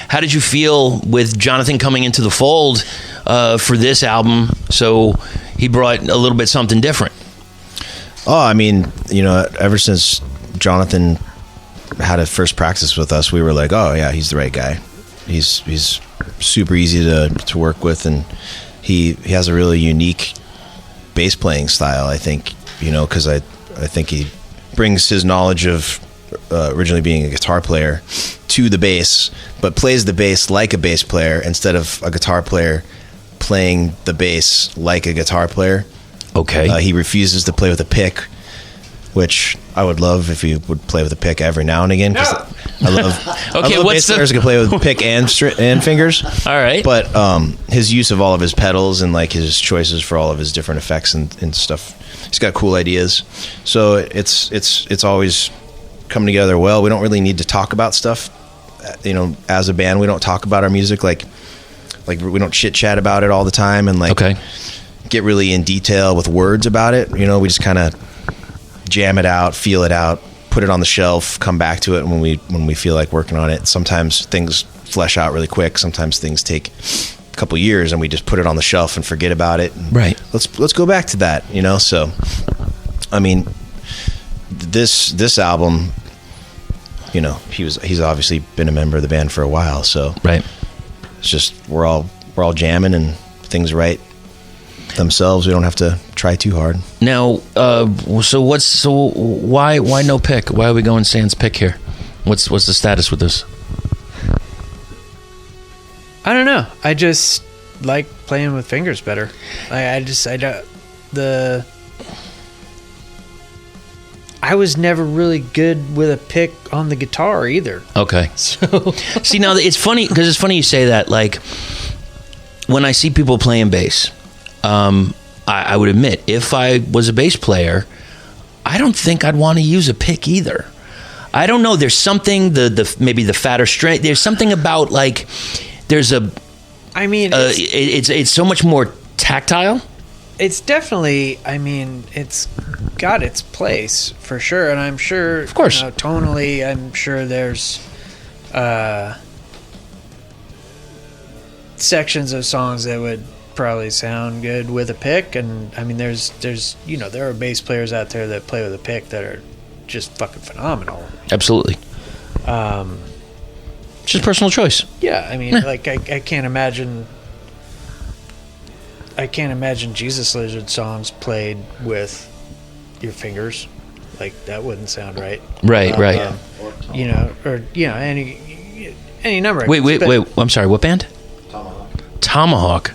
how did you feel with Jonathan coming into the fold for this album? So he brought a little bit something different. Oh, I mean, ever since Jonathan had a first practice with us, we were like, oh yeah, he's the right guy. He's super easy to work with, and he has a really unique bass playing style, I think, because I think he brings his knowledge of originally being a guitar player to the bass, but plays the bass like a bass player instead of a guitar player playing the bass like a guitar player. Okay. He refuses to play with a pick, which I would love if he would play with a pick every now and again. 'Cause I love bass players who can play with pick and fingers. All right. But his use of all of his pedals and like his choices for all of his different effects and stuff, he's got cool ideas. So it's always coming together well. We don't really need to talk about stuff. As a band, we don't talk about our music like we don't chit chat about it all the time and get really in detail with words about it. We just kind of jam it out, feel it out, put it on the shelf, come back to it when we feel like working on it. Sometimes things flesh out really quick. Sometimes things take a couple years and we just put it on the shelf and forget about it. Right. Let's go back to that, So, I mean, this album, he's obviously been a member of the band for a while, so right. It's just we're all jamming and things right themselves. We don't have to try too hard. Now, why no pick? Why are we going sans pick here? What's the status with this? I don't know. I just like playing with fingers better. I was never really good with a pick on the guitar either. Okay. So see, now it's funny because it's funny you say that. Like when I see people playing bass, I would admit if I was a bass player, I don't think I'd want to use a pick either. I don't know. There's something maybe the fatter string. There's something about it's so much more tactile. It's definitely, it's got its place for sure, and I'm sure, of course, tonally, I'm sure there's sections of songs that would probably sound good with a pick, and there's there are bass players out there that play with a pick that are just fucking phenomenal. Absolutely. It's just personal choice. Yeah, I can't imagine. I can't imagine Jesus Lizard songs played with your fingers. Like that wouldn't sound right. Right. Any number. Wait. I'm sorry. What band? Tomahawk.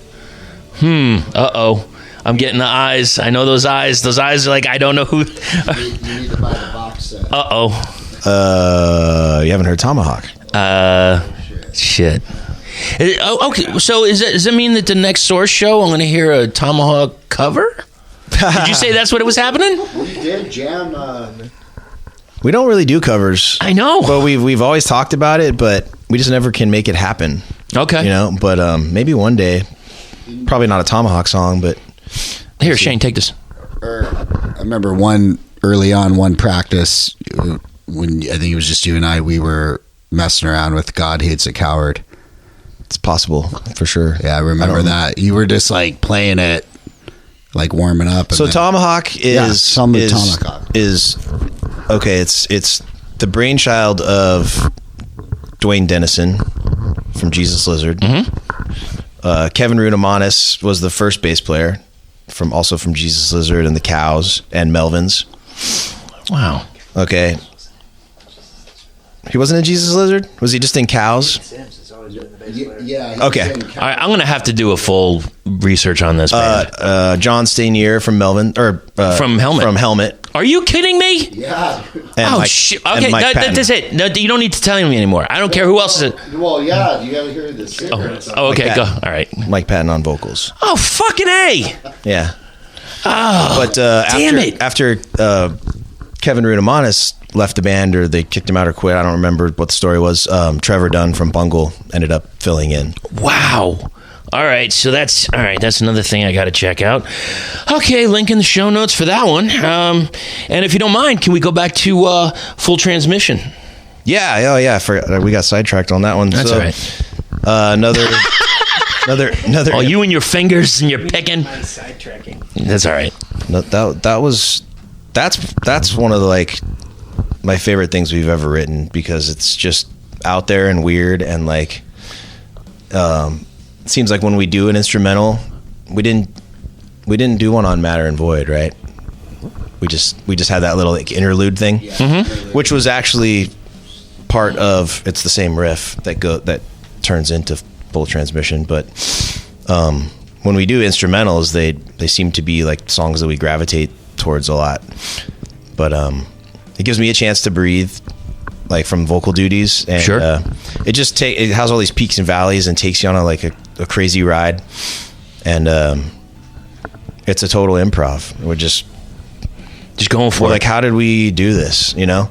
Uh-oh. I'm getting the eyes. I know those eyes. Those eyes are like, I don't know who. You need to buy the box set. Uh-oh. You haven't heard Tomahawk? Shit. Okay, so does it mean that the next SORXE show I'm going to hear a Tomahawk cover? Did you say that's what it was happening? We did jam. We don't really do covers. I know. But we've always talked about it, but we just never can make it happen. Okay. But maybe one day. Probably not a Tomahawk song, but... Here, Shane, take this. I remember one practice when I think it was just you and I, we were messing around with God Hates a Coward. It's possible, for sure. Yeah, I remember that. You were just like playing it, like warming up. So Tomahawk is okay. It's the brainchild of Dwayne Dennison from Jesus Lizard. Mm-hmm. Kevin Rudamanis was the first bass player from Jesus Lizard and the Cows and Melvins. Wow. Okay. He wasn't in Jesus Lizard? Was he just in Cows? Yeah. Okay. All right, I'm going to have to do a full research on this. John Stanier from Melvin from Helmet. From Helmet. Are you kidding me? Yeah. Shit. Okay, that's it. No, you don't need to tell me anymore. I don't care who else is it. Well, yeah. You got to hear this. Okay, go. All right. Mike Patton on vocals. Oh, fucking A. Yeah. Oh, but damn it. After Kevin Rudamanis left the band, or they kicked him out or quit, I don't remember what the story was. Trevor Dunn from Bungle ended up filling in. Wow. All right, so that's another thing I got to check out. Okay, link in the show notes for that one. And if you don't mind, can we go back to Full Transmission? Yeah. Oh, yeah. We got sidetracked on that one. That's all right. Another. Oh, you and your fingers and your picking. Sidetracking. That's all right. No, that's one of the my favorite things we've ever written, because it's just out there and weird, and it seems like when we do an instrumental, we didn't do one on Matter and Void, right? We just had that little interlude thing, mm-hmm. which was actually part of it's the same riff that turns into full transmission. But when we do instrumentals, they seem to be like songs that we gravitate towards a lot. But it gives me a chance to breathe, like from vocal duties, and sure. It has all these peaks and valleys and takes you on a crazy ride, and it's a total improv. We're just going for it. Like, how did we do this? You know,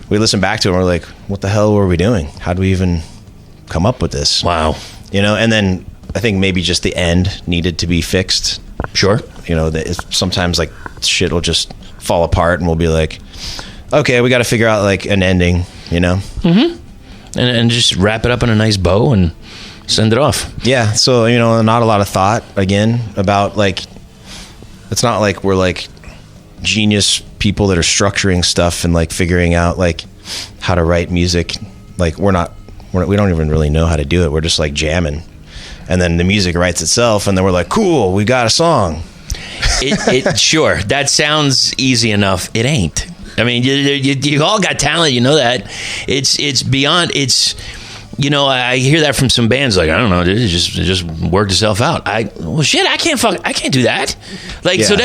we listen back to it and we're like, what the hell were we doing? How did we even come up with this? Wow. You know, and then I think maybe just the end needed to be fixed. Sure. You know, sometimes like shit will just fall apart and we'll be like, okay, we got to figure out like an ending, you know? Mm-hmm. And just wrap it up in a nice bow and send it off. Yeah. So, you know, not a lot of thought again about like, it's not like we're like genius people that are structuring stuff and like figuring out like how to write music. Like we don't even really know how to do it. We're just like jamming. And then the music writes itself and then we're like, cool, we got a song. Sure. That sounds easy enough. It ain't. I mean, you all got talent, you know that. It's beyond. It's, you know, I hear that from some bands. Like, I don't know, it just worked itself out. I can't do that. Like, yeah. So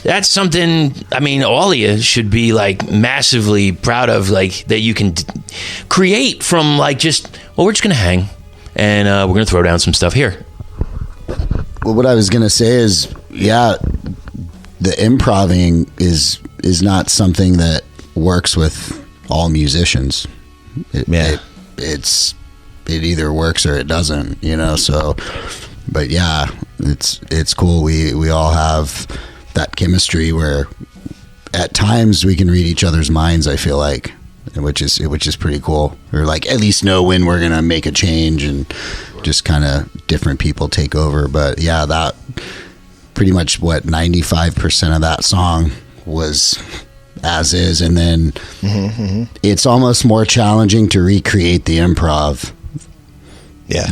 that's something. I mean, all of you should be like massively proud of, like that you can create from like just. Well, we're just gonna hang, and we're gonna throw down some stuff here. Well, what I was gonna say is, yeah, the improving is not something that works with all musicians. It either works or it doesn't, you know. So, but yeah, it's cool. We all have that chemistry where at times we can read each other's minds, I feel like, which is pretty cool. Or like at least know when we're gonna make a change and just kind of different people take over. But yeah, that pretty much 95% of that song was as is, and then it's almost more challenging to recreate the improv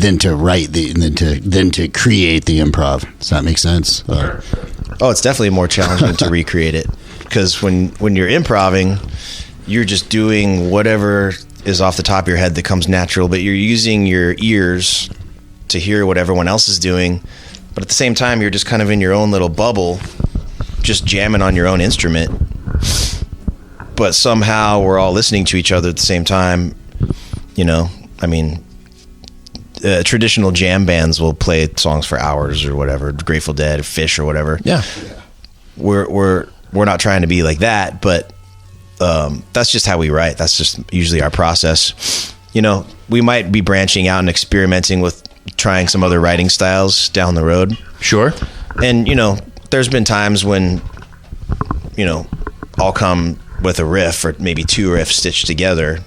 than to write than to create the improv. Does that make sense? Oh, it's definitely more challenging to recreate it, because when you're improving, you're just doing whatever is off the top of your head that comes natural, but you're using your ears to hear what everyone else is doing. But at the same time, you're just kind of in your own little bubble, just jamming on your own instrument. But somehow we're all listening to each other at the same time. You know, I mean, traditional jam bands will play songs for hours or whatever, Grateful Dead, Fish or whatever. Yeah. We're not trying to be like that, but that's just how we write. That's just usually our process. You know, we might be branching out and experimenting with trying some other writing styles down the road. Sure. And, you know, there's been times when, you know, I'll come with a riff or maybe two riffs stitched together,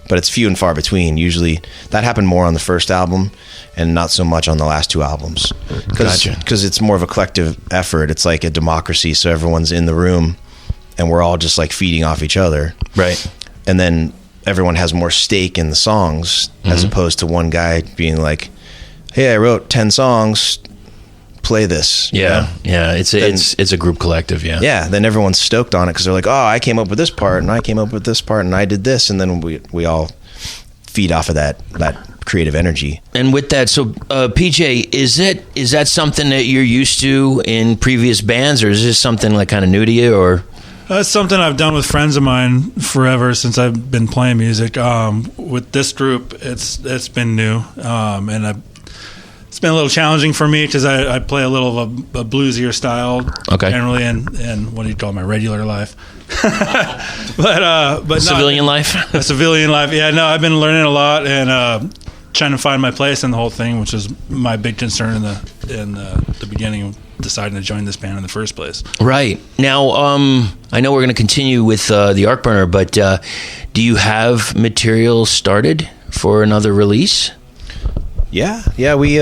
but it's few and far between. Usually that happened more on the first album and not so much on the last two albums. Gotcha. Because it's more of a collective effort. It's like a democracy. So everyone's in the room and we're all just like feeding off each other. Right. And then everyone has more stake in the songs as opposed to one guy being like, hey, I wrote 10 songs, play this. Yeah. Yeah. It's a group collective. Yeah. Yeah. Then everyone's stoked on it because they're like, oh, I came up with this part and I came up with this part and I did this. And then we all feed off of that creative energy. And with that, so PJ, is that something that you're used to in previous bands, or is this something like kind of new to you, or? It's something I've done with friends of mine forever since I've been playing music. With this group, it's been new, and it's been a little challenging for me because I play a little of a bluesier style generally, and what do you call my regular life? but civilian life. A civilian life. Yeah, no, I've been learning a lot and trying to find my place in the whole thing, which is my big concern in the beginning of deciding to join this band in the first place. Right. Now, I know we're going to continue with the Arc Burner, but do you have material started for another release? Yeah, we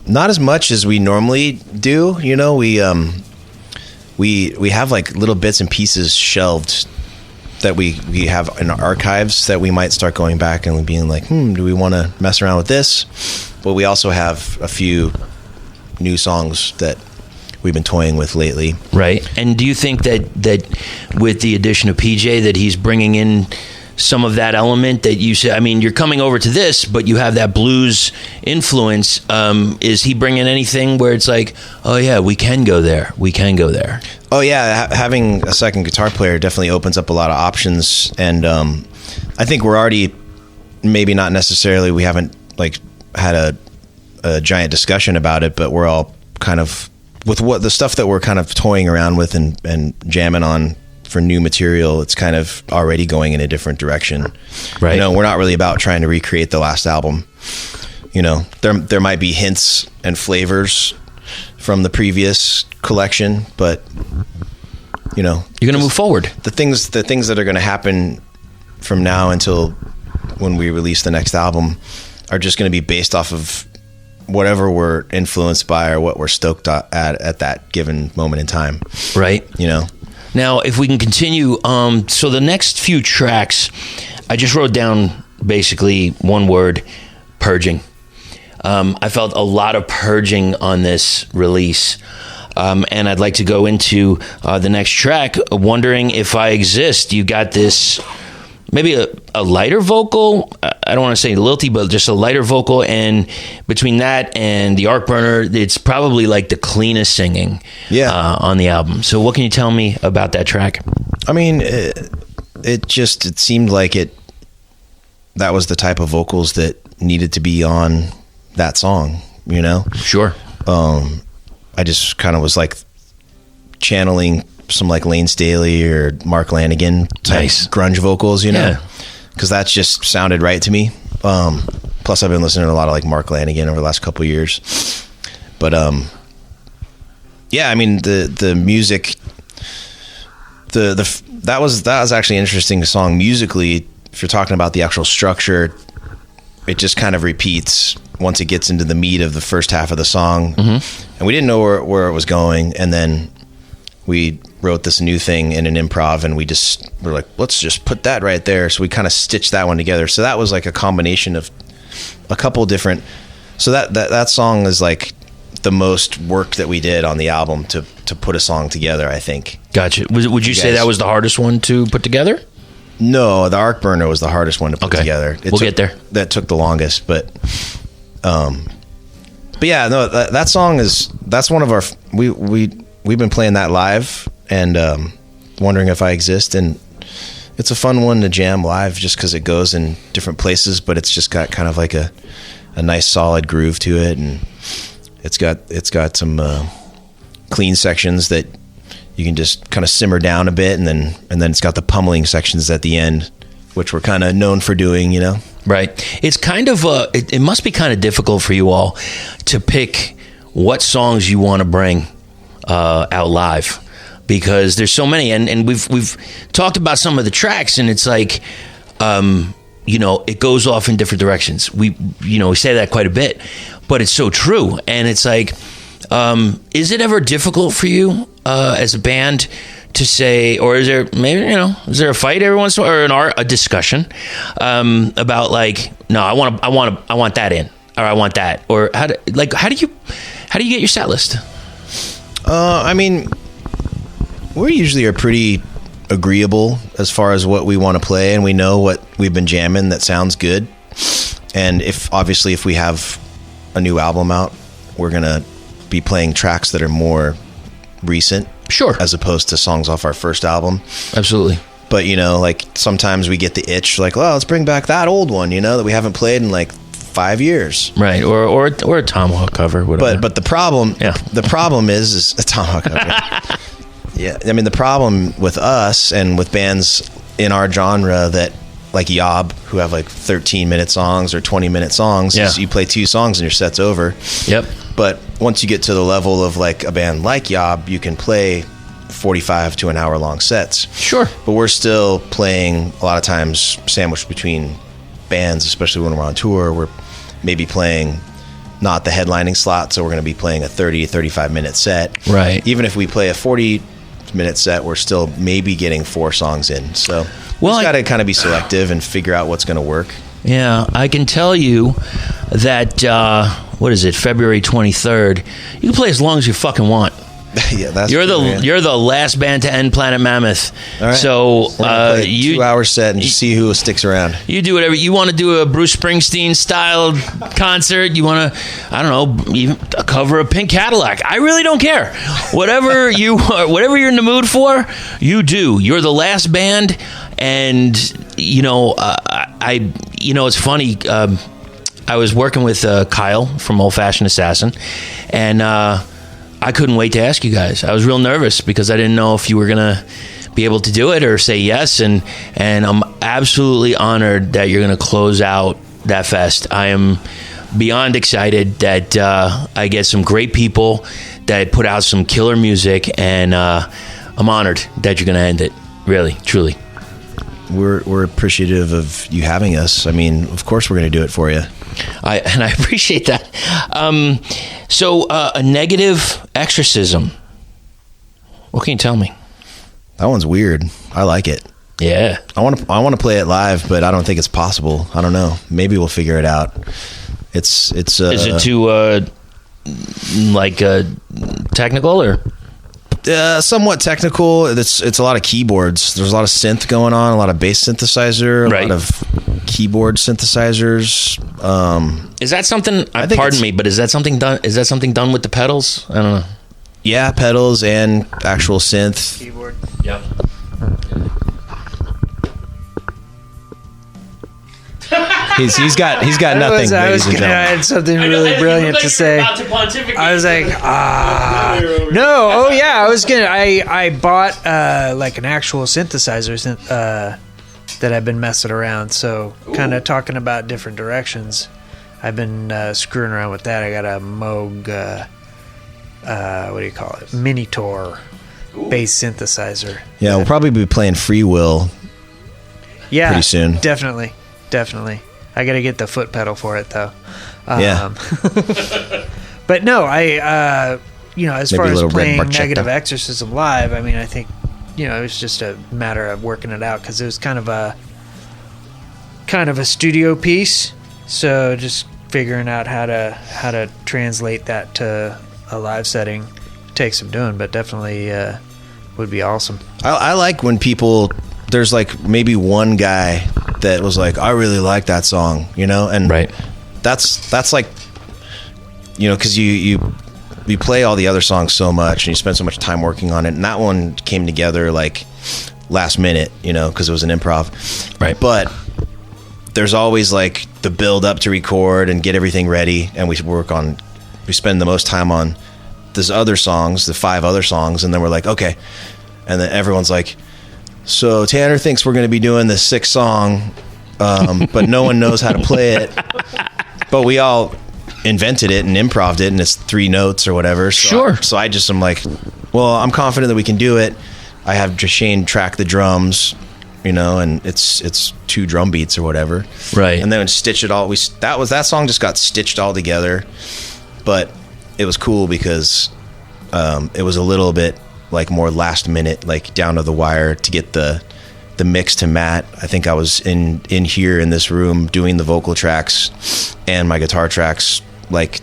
not as much as we normally do. You know, we have like little bits and pieces shelved that we have in our archives that we might start going back and being like, do we want to mess around with this? But we also have a few new songs that we've been toying with lately. Right. And do you think that with the addition of PJ that he's bringing in some of that element that you said? I mean, you're coming over to this, but you have that blues influence. Is he bringing anything where it's like, oh yeah, we can go there. Oh yeah, having a second guitar player definitely opens up a lot of options, and I think we're already, maybe not necessarily, we haven't like had a giant discussion about it, but we're all kind of, with what the stuff that we're kind of toying around with and jamming on for new material, it's kind of already going in a different direction. Right. You know, we're not really about trying to recreate the last album. You know, there might be hints and flavors from the previous collection, but you know, you're going to move forward. The things that are going to happen from now until when we release the next album are just going to be based off of whatever we're influenced by or what we're stoked at that given moment in time. Right. You know? Now, if we can continue, so the next few tracks, I just wrote down basically one word, purging. I felt a lot of purging on this release. And I'd like to go into the next track, Wondering If I Exist. You got this, maybe a lighter vocal. I don't want to say lilty, but just a lighter vocal. And between that and the Arc Burner, it's probably like the cleanest singing on the album. So what can you tell me about that track? I mean, it seemed like that was the type of vocals that needed to be on that song, you know? Sure. I just kind of was like channeling some like Lane Staley or Mark Lanigan type grunge vocals, you know, because that just sounded right to me. Plus I've been listening to a lot of like Mark Lanigan over the last couple of years, but yeah, I mean the music, that was actually an interesting song musically. If you're talking about the actual structure, it just kind of repeats once it gets into the meat of the first half of the song. Mm-hmm. And we didn't know where it was going. And then we wrote this new thing in an improv, and we're like, let's just put that right there. So we kind of stitched that one together. So that was like a combination of a couple different, so that song is like the most work that we did on the album to put a song together, I think. Gotcha. Would you say that was the hardest one to put together? No, the Arc Burner was the hardest one to put together. We'll get there. That took the longest, but yeah, no, that song that's one of our, we've been playing that live, and Wondering If I Exist, and it's a fun one to jam live just because it goes in different places, but it's just got kind of like a nice solid groove to it, and it's got some clean sections that you can just kind of simmer down a bit, and then it's got the pummeling sections at the end, which we're kind of known for doing, you know? Right. It's kind of it must be kind of difficult for you all to pick what songs you want to bring out live, because there's so many, and we've talked about some of the tracks, and it's like, you know, it goes off in different directions. We say that quite a bit, but it's so true. And it's like, is it ever difficult for you as a band to say, or is there maybe, you know, is there a fight every once in a while, or a discussion about like, no, I want that in, or I want that, or how do you get your set list? I mean, we usually are pretty agreeable as far as what we want to play, and we know what we've been jamming that sounds good. And if we have a new album out, we're gonna be playing tracks that are more recent, sure, as opposed to songs off our first album. Absolutely. But you know, like sometimes we get the itch, like, well, let's bring back that old one, you know, that we haven't played in like 5 years, right? Or a Tomahawk cover, whatever. But the problem is a Tomahawk cover. Yeah, I mean, the problem with us and with bands in our genre that, like Yob, who have like 13-minute songs or 20-minute songs, is you play 2 songs and your set's over. Yep. But once you get to the level of like a band like Yob, you can play 45 to an hour long sets. Sure. But we're still playing a lot of times sandwiched between bands, especially when we're on tour. We're maybe playing not the headlining slot, so we're going to be playing a 30, 35-minute set. Right. Even if we play a 40-minute set, we're still maybe getting 4 songs in. So we just got to kind of be selective and figure out what's going to work. Yeah, I can tell you that, what is it, February 23rd, you can play as long as you fucking want. Yeah, that's you're true, man. you're the last band to end Planet Mammoth. All right. So We're gonna play a you 2-hour set and just see who sticks around. you do whatever you want to do. A Bruce Springsteen style concert. You want to, I don't know, even cover a Pink Cadillac. I really don't care. Whatever whatever you're in the mood for, you do. You're the last band, and it's funny. I was working with Kyle from Old Fashioned Assassin, and I couldn't wait to ask you guys. I was real nervous because I didn't know if you were gonna be able to do it or say yes, and I'm absolutely honored that you're gonna close out that fest. I am beyond excited that I get some great people that put out some killer music, and I'm honored that you're gonna end it. Really, truly. We're appreciative of you having us. I mean, of course we're going to do it for you. I appreciate that. So a negative exorcism. What can you tell me? That one's weird. I like it. Yeah. I want to play it live, but I don't think it's possible. I don't know. Maybe we'll figure it out. It's Is it too technical or? Somewhat technical. It's a lot of keyboards. There's a lot of synth going on, a lot of bass synthesizer, a lot of keyboard synthesizers. Is that something? Pardon me, but is that something done? Is that something done with the pedals? I don't know. Yeah, pedals and actual synth. Keyboard. Yep. He's got nothing. I ladies and gentlemen. had something really brilliant to say. I was like, no, oh yeah, I bought like an actual synthesizer that I've been messing around. So kind of talking about different directions. I've been screwing around with that. I got a Moog, what do you call it? Minitor bass synthesizer. Yeah, we'll probably be playing Free Will. Yeah, pretty soon. Definitely. I got to get the foot pedal for it though. Yeah. But no, as Maybe far as Red playing Barchetta. Negative Exorcism live, I mean, I think, it was just a matter of working it out because it was kind of a studio piece. So just figuring out how to translate that to a live setting takes some doing, but definitely would be awesome. I like when people, there's like maybe one guy that was like, I really like that song, and right. That's like, because you play all the other songs so much and you spend so much time working on it, and that one came together like last minute, because it was an improv, right? But there's always like the build up to record and get everything ready, and we spend the most time on these other songs, the 5 other songs, and then we're like, okay, and then everyone's like, so Tanner thinks we're going to be doing the 6th song, but no one knows how to play it. But we all invented it and improv'd it, and it's 3 notes or whatever. So sure. So I just am like, well, I'm confident that we can do it. I have Shane track the drums, and it's 2 drum beats or whatever. Right. And then stitch it all. That song just got stitched all together, but it was cool because it was a little bit like more last minute, like down to the wire to get the mix to Matt. I think I was in here in this room doing the vocal tracks and my guitar tracks like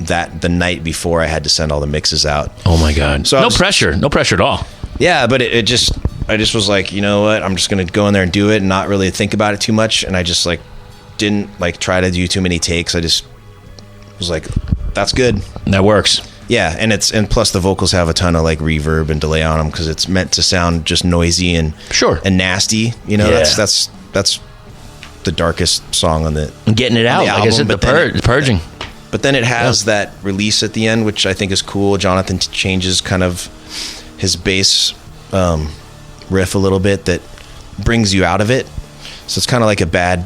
that the night before I had to send all the mixes out. Oh my God. So no pressure at all. Yeah, but I just was like, you know what? I'm just going to go in there and do it and not really think about it too much. And I just like didn't like try to do too many takes. I just was like, that's good. That works. Yeah, and plus the vocals have a ton of like reverb and delay on them because it's meant to sound just noisy and sure and nasty. Yeah. That's the darkest song on the getting it out. album, like I said, the purging. But then it has that release at the end, which I think is cool. Jonathan changes kind of his bass riff a little bit that brings you out of it. So it's kind of like a bad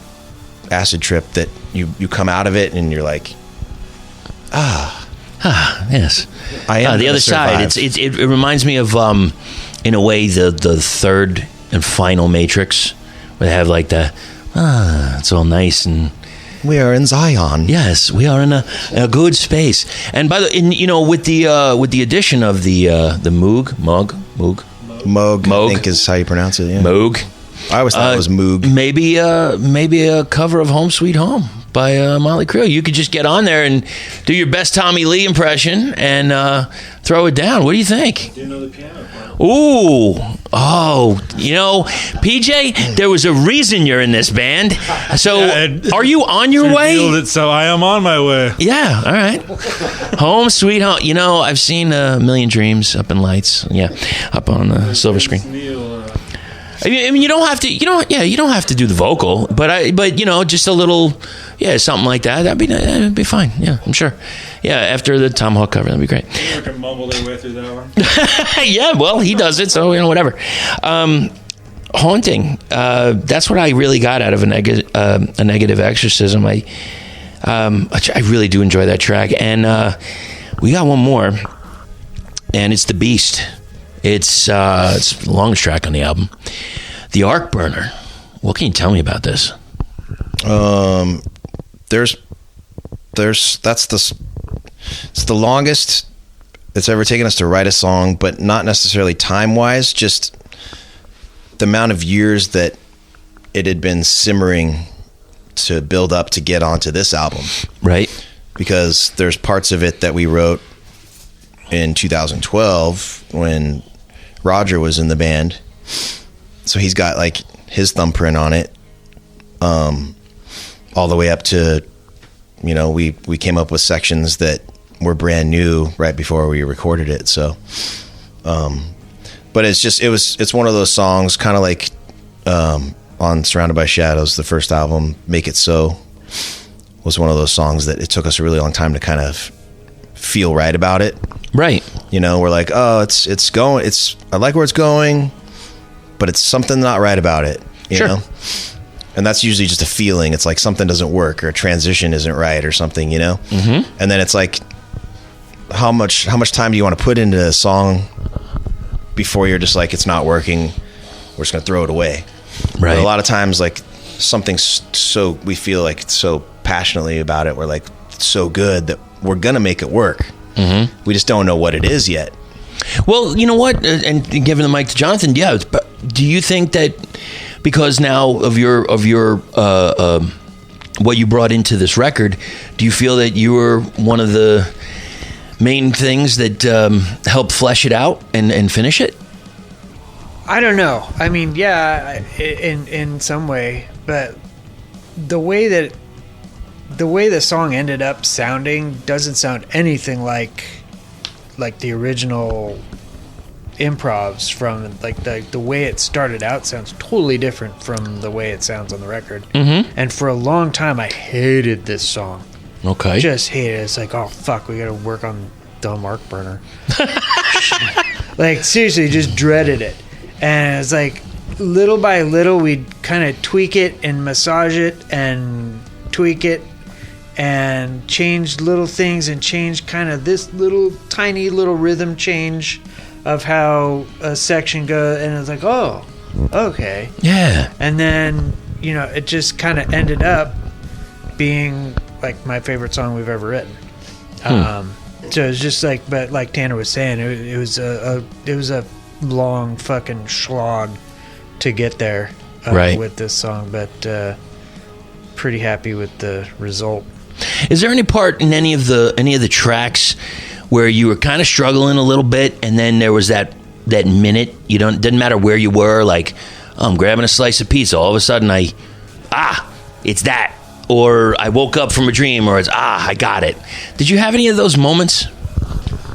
acid trip that you come out of it and you're like, yes. I am the other side. It reminds me of, in a way, the third and final Matrix, where they have like it's all nice and we are in Zion. Yes, we are in a good space. And by with the addition of the Moog, I think is how you pronounce it. Yeah. Moog. I always thought it was Moog. Maybe a cover of Home Sweet Home by Motley Crue. You could just get on there and do your best Tommy Lee impression and throw it down. What do you think? Do you know the piano part? Ooh. Oh, PJ, there was a reason you're in this band. So are you on your way? So I am on my way. Yeah, all right. Home sweet home. I've seen A Million Dreams up in lights. Yeah, up on the silver screen. I mean, you don't have to. You don't have to do the vocal, but just a little, something like that. That'd be fine. Yeah, I'm sure. Yeah, after the Tomahawk cover, that'd be great. You can mumble their way through that one. Yeah, well, he does it, so whatever. Haunting. That's what I really got out of a negative exorcism. I really do enjoy that track, and we got one more, and it's The Beast. It's the longest track on the album. The Arc Burner. What can you tell me about this? It's the longest it's ever taken us to write a song, but not necessarily time-wise, just the amount of years that it had been simmering to build up to get onto this album. Right. Because there's parts of it that we wrote in 2012 when Roger was in the band. So he's got like his thumbprint on it. All the way up to, we came up with sections that were brand new right before we recorded it. So, but it's one of those songs, kind of like on Surrounded by Shadows, the first album, Make It So, was one of those songs that it took us a really long time to kind of feel right about it. Right. We're like, oh, it's going, I like where it's going, but it's something not right about it, you know? And that's usually just a feeling. It's like something doesn't work or a transition isn't right or something, Mm-hmm. And then it's like, how much time do you want to put into a song before you're just like, it's not working, we're just going to throw it away. Right. But a lot of times, like, something's so, we feel like so passionately about it, we're like, it's so good that we're going to make it work. Mm-hmm. We just don't know what it is yet. Well, you know what? And giving the mic to Jonathan, but do you think that because now of your what you brought into this record, do you feel that you were one of the main things that helped flesh it out and finish it? I don't know. I mean, yeah, in some way, but the way the song ended up sounding doesn't sound anything like the original improvs from the way it started out sounds totally different from the way it sounds on the record. Mm-hmm. And for a long time, I hated this song. Okay. Just hated it. It's like, oh, fuck, we got to work on Dumb Arc Burner. Like, seriously, just dreaded it. And it's like, little by little, we'd kind of tweak it and massage it and tweak it and change little things and change kind of this little tiny little rhythm change of how a section goes. And it's like, oh, okay. Yeah. And then, it just kind of ended up being like my favorite song we've ever written. So it's just like, but like Tanner was saying, it was a long fucking slog to get there right. with this song, but pretty happy with the result. Is there any part in any of the tracks where you were kind of struggling a little bit, and then there was that minute, didn't matter where you were, like, oh, I'm grabbing a slice of pizza, all of a sudden it's that, or I woke up from a dream, or it's I got it. Did you have any of those moments?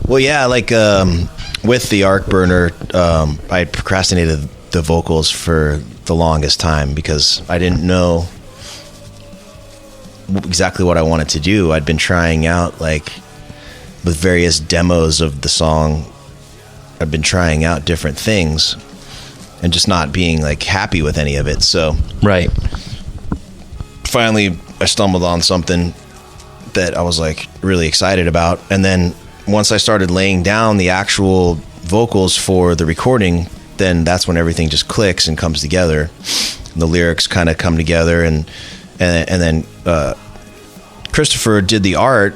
Well, yeah, like with the Arc Burner, I procrastinated the vocals for the longest time because I didn't know exactly what I wanted to do. I'd been trying out, like, with various demos of the song, I've been trying out different things and just not being like happy with any of it. So right. Finally I stumbled on something that I was like really excited about, and then once I started laying down the actual vocals for the recording, then that's when everything just clicks and comes together. The lyrics kind of come together, and then Christopher did the art,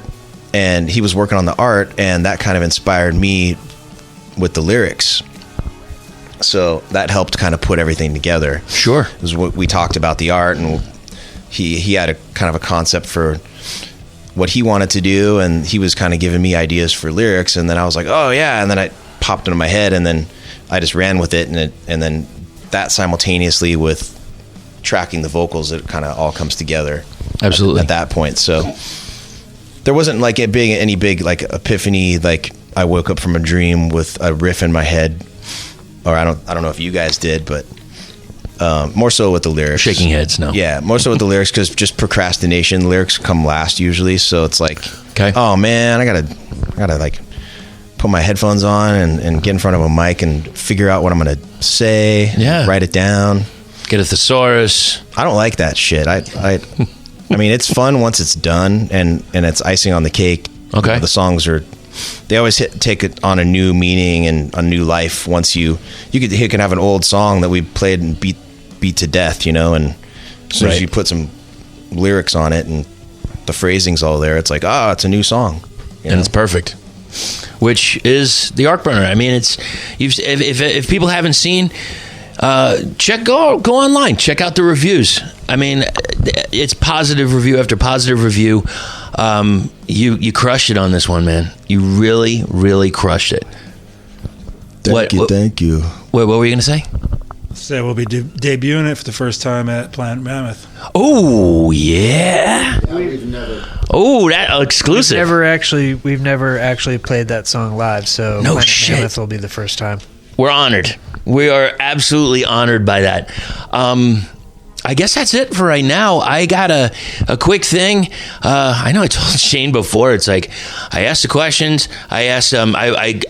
and he was working on the art, and that kind of inspired me with the lyrics. So that helped kind of put everything together. Sure. It was what we talked about the art and he had a kind of a concept for what he wanted to do, and he was kind of giving me ideas for lyrics, and then I was like, oh yeah, and then it popped into my head, and then I just ran with it, and then that simultaneously with tracking the vocals, it kind of all comes together. Absolutely. At that point. So there wasn't like any big like epiphany, like I woke up from a dream with a riff in my head, or I don't know if you guys did, but more so with the lyrics. Shaking heads, no. Yeah, more so with the lyrics, because just procrastination. Lyrics come last usually, so it's like, okay, oh man, I gotta like put my headphones on and get in front of a mic and figure out what I'm gonna say. Yeah, write it down. Get a thesaurus. I don't like that shit. I mean, it's fun once it's done and it's icing on the cake. Okay, you know, the songs they always take it on a new meaning and a new life. Once you can have an old song that we played and beat to death, you know, and as soon as you put some lyrics on it and the phrasing's all there, it's like, it's a new song, and it's perfect. Which is the Arc Burner. I mean, if people haven't seen, go online, check out the reviews. I mean, it's positive review after positive review. You crushed it on this one, man. You really, really crushed it. Thank you. What were you going to say? So we'll be debuting it for the first time at Planet Mammoth. Oh yeah. Oh, that exclusive. We've never actually played that song live, so no Planet shit. Mammoth will be the first time. We're honored. We are absolutely honored by that. I guess that's it for right now. I got a quick thing. I know I told Shane before. It's like I asked the questions. I asked I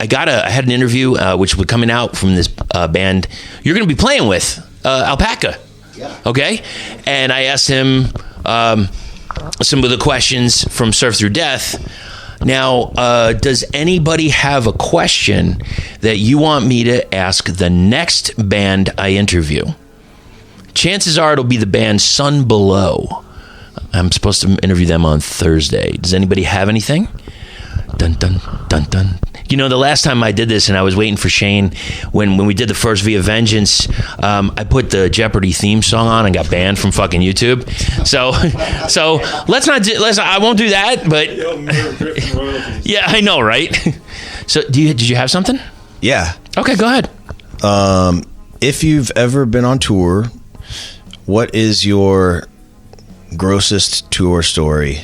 had an interview which was coming out from this band you're going to be playing with, Alpaca. Yeah. Okay, and I asked him some of the questions from Surf Through Death. Now, does anybody have a question that you want me to ask the next band I interview? Chances are it'll be the band Sun Below. I'm supposed to interview them on Thursday. Does anybody have anything? Dun, dun, dun, dun. You know, the last time I did this and I was waiting for Shane, when we did the first Via Vengeance, I put the Jeopardy theme song on and got banned from fucking YouTube. So I won't do that, but yeah, I know, right? So did you have something? Yeah. Okay, go ahead. If you've ever been on tour, what is your grossest tour story?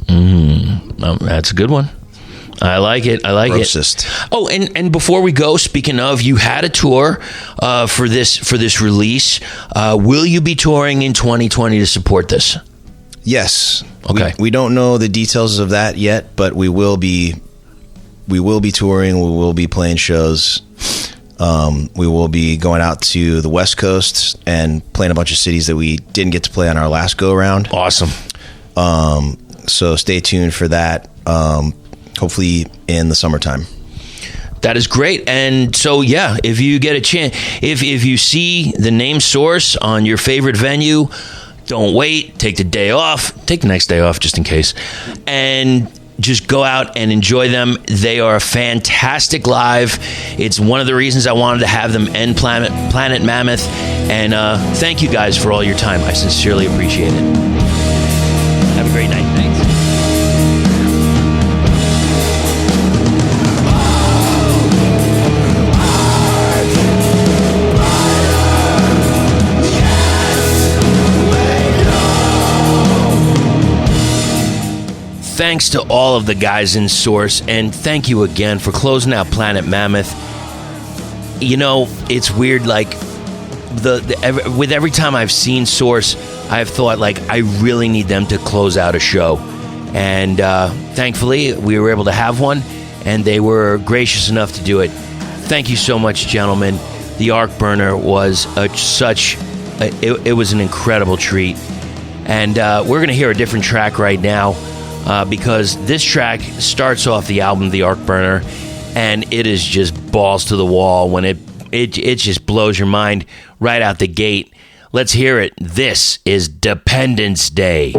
That's a good one. I like it. Grossest. Oh, and before we go, speaking of, you had a tour for this release. Will you be touring in 2020 to support this? Yes. Okay. We don't know the details of that yet, but we will be touring. We will be playing shows. We will be going out to the West Coast and playing a bunch of cities that we didn't get to play on our last go around. Awesome. So stay tuned for that. Hopefully in the summertime. That is great. And so, yeah, if you get a chance, if you see the name Source on your favorite venue, don't wait. Take the day off. Take the next day off just in case. And just go out and enjoy them. They are fantastic live. It's one of the reasons I wanted to have them end Planet Mammoth. And thank you guys for all your time. I sincerely appreciate it. Have a great night. Thanks. Thanks to all of the guys in Source, and thank you again for closing out Planet Mammoth. You know, it's weird, like, with every time I've seen Source, I've thought, like, I really need them to close out a show. And thankfully, we were able to have one, and they were gracious enough to do it. Thank you so much, gentlemen. The Arc Burner was it was an incredible treat. And we're going to hear a different track right now. Because this track starts off the album The Arc Burner, and it is just balls to the wall when it just blows your mind right out the gate. Let's hear it. This is Dependence Day.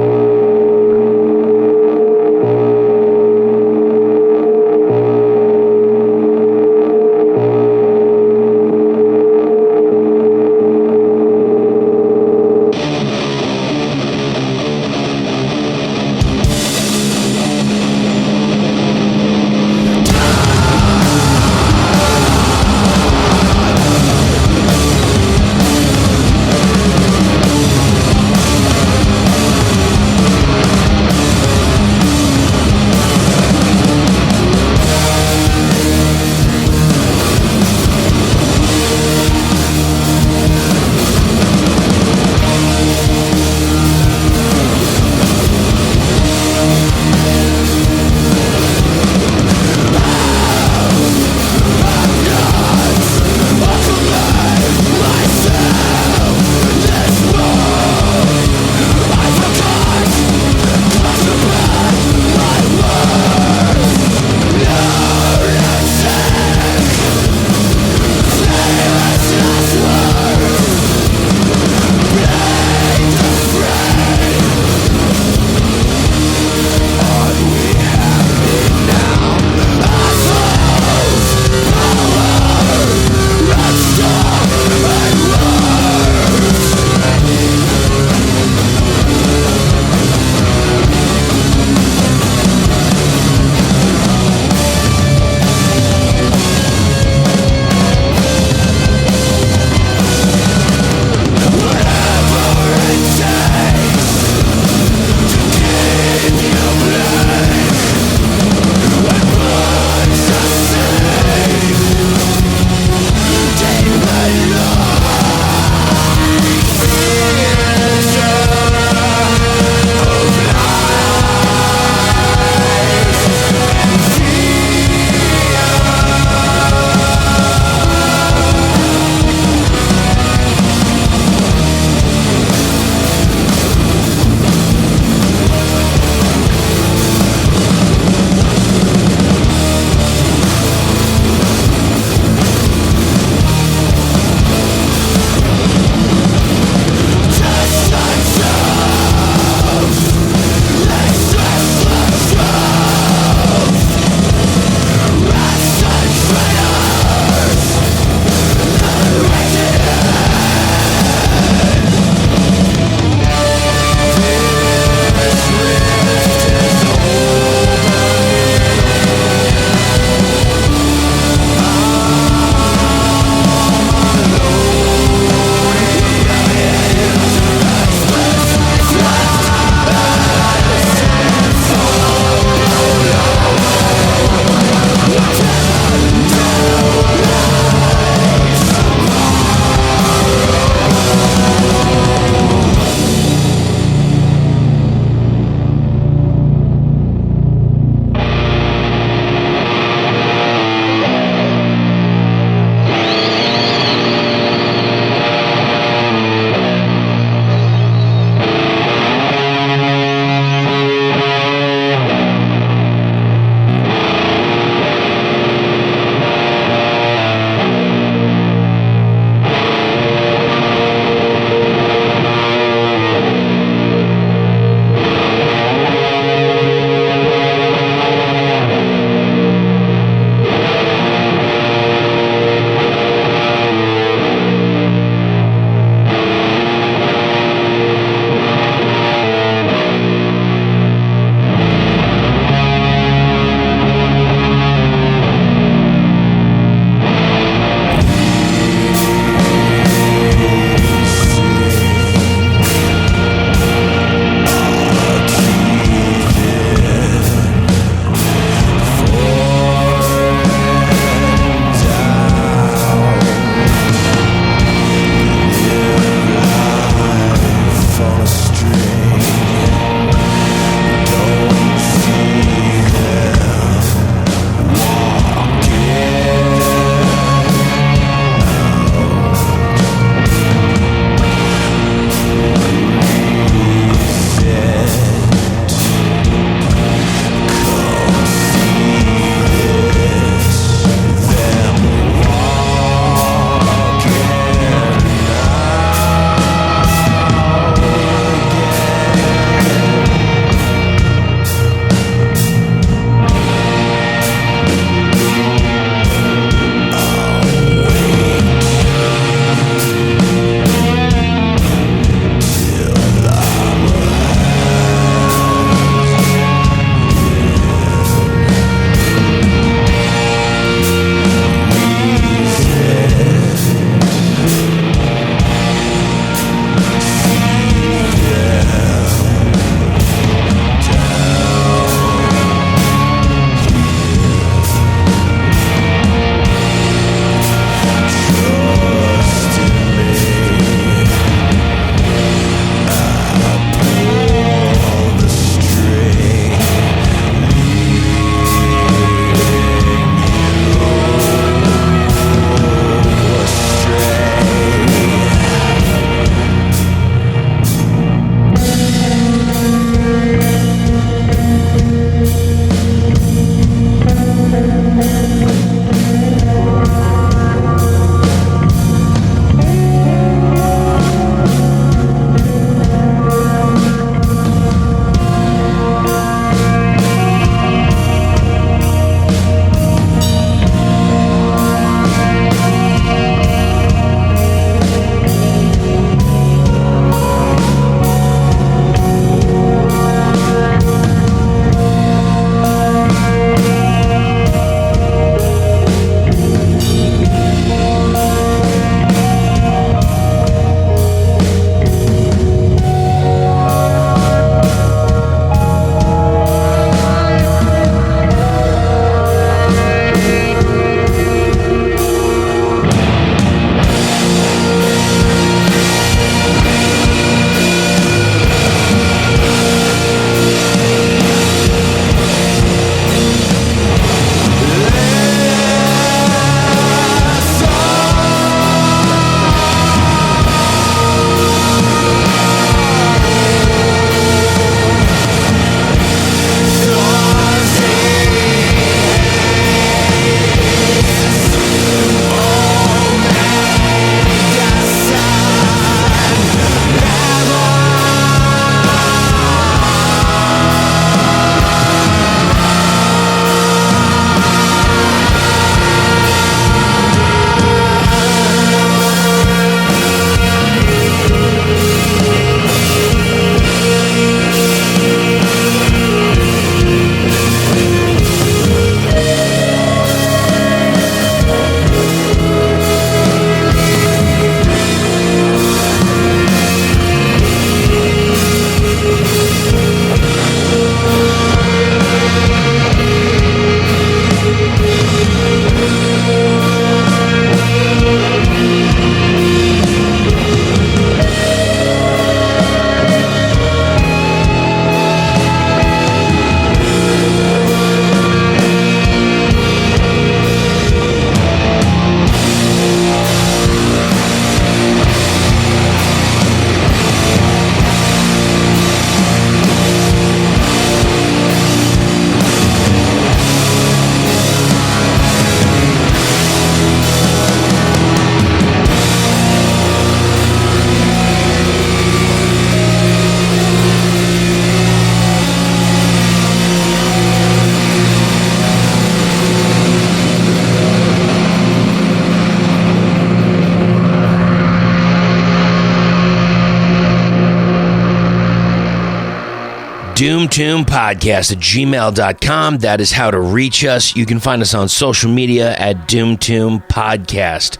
doomtombpodcast@gmail.com. That is how to reach us. You can find us on social media at doomtombpodcast.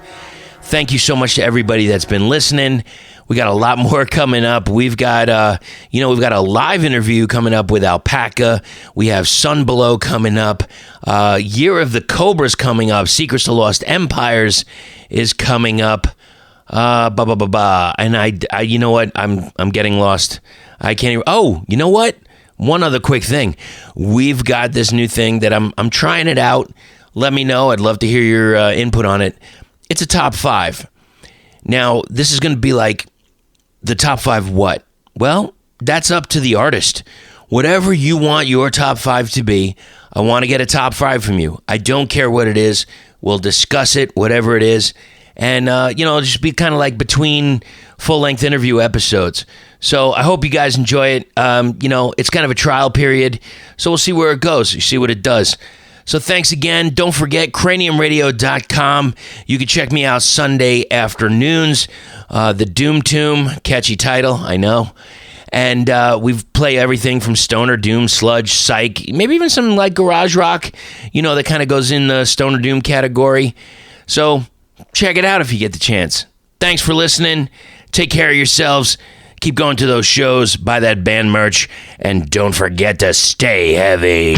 Thank you so much to everybody that's been listening. We got a lot more coming up. We've got, we've got a live interview coming up with Alpaca. We have Sun Below coming up. Year of the Cobra's coming up. Secrets to Lost Empires is coming up. And I, you know what? I'm getting lost. I can't even. Oh, you know what? One other quick thing. We've got this new thing that I'm trying it out. Let me know. I'd love to hear your input on it. It's a top 5. Now, this is going to be like the top 5 what? Well, that's up to the artist. Whatever you want your top 5 to be, I want to get a top 5 from you. I don't care what it is. We'll discuss it, whatever it is. And, it'll just be kind of like between full-length interview episodes. So I hope you guys enjoy it. It's kind of a trial period, so we'll see where it goes. You see what it does. So thanks again. Don't forget, craniumradio.com. You can check me out Sunday afternoons. The Doom Tomb, catchy title, I know. And we play everything from stoner, doom, sludge, psych, maybe even some like garage rock, that kind of goes in the stoner doom category. So check it out if you get the chance. Thanks for listening. Take care of yourselves. Keep going to those shows. Buy that band merch. And don't forget to stay heavy.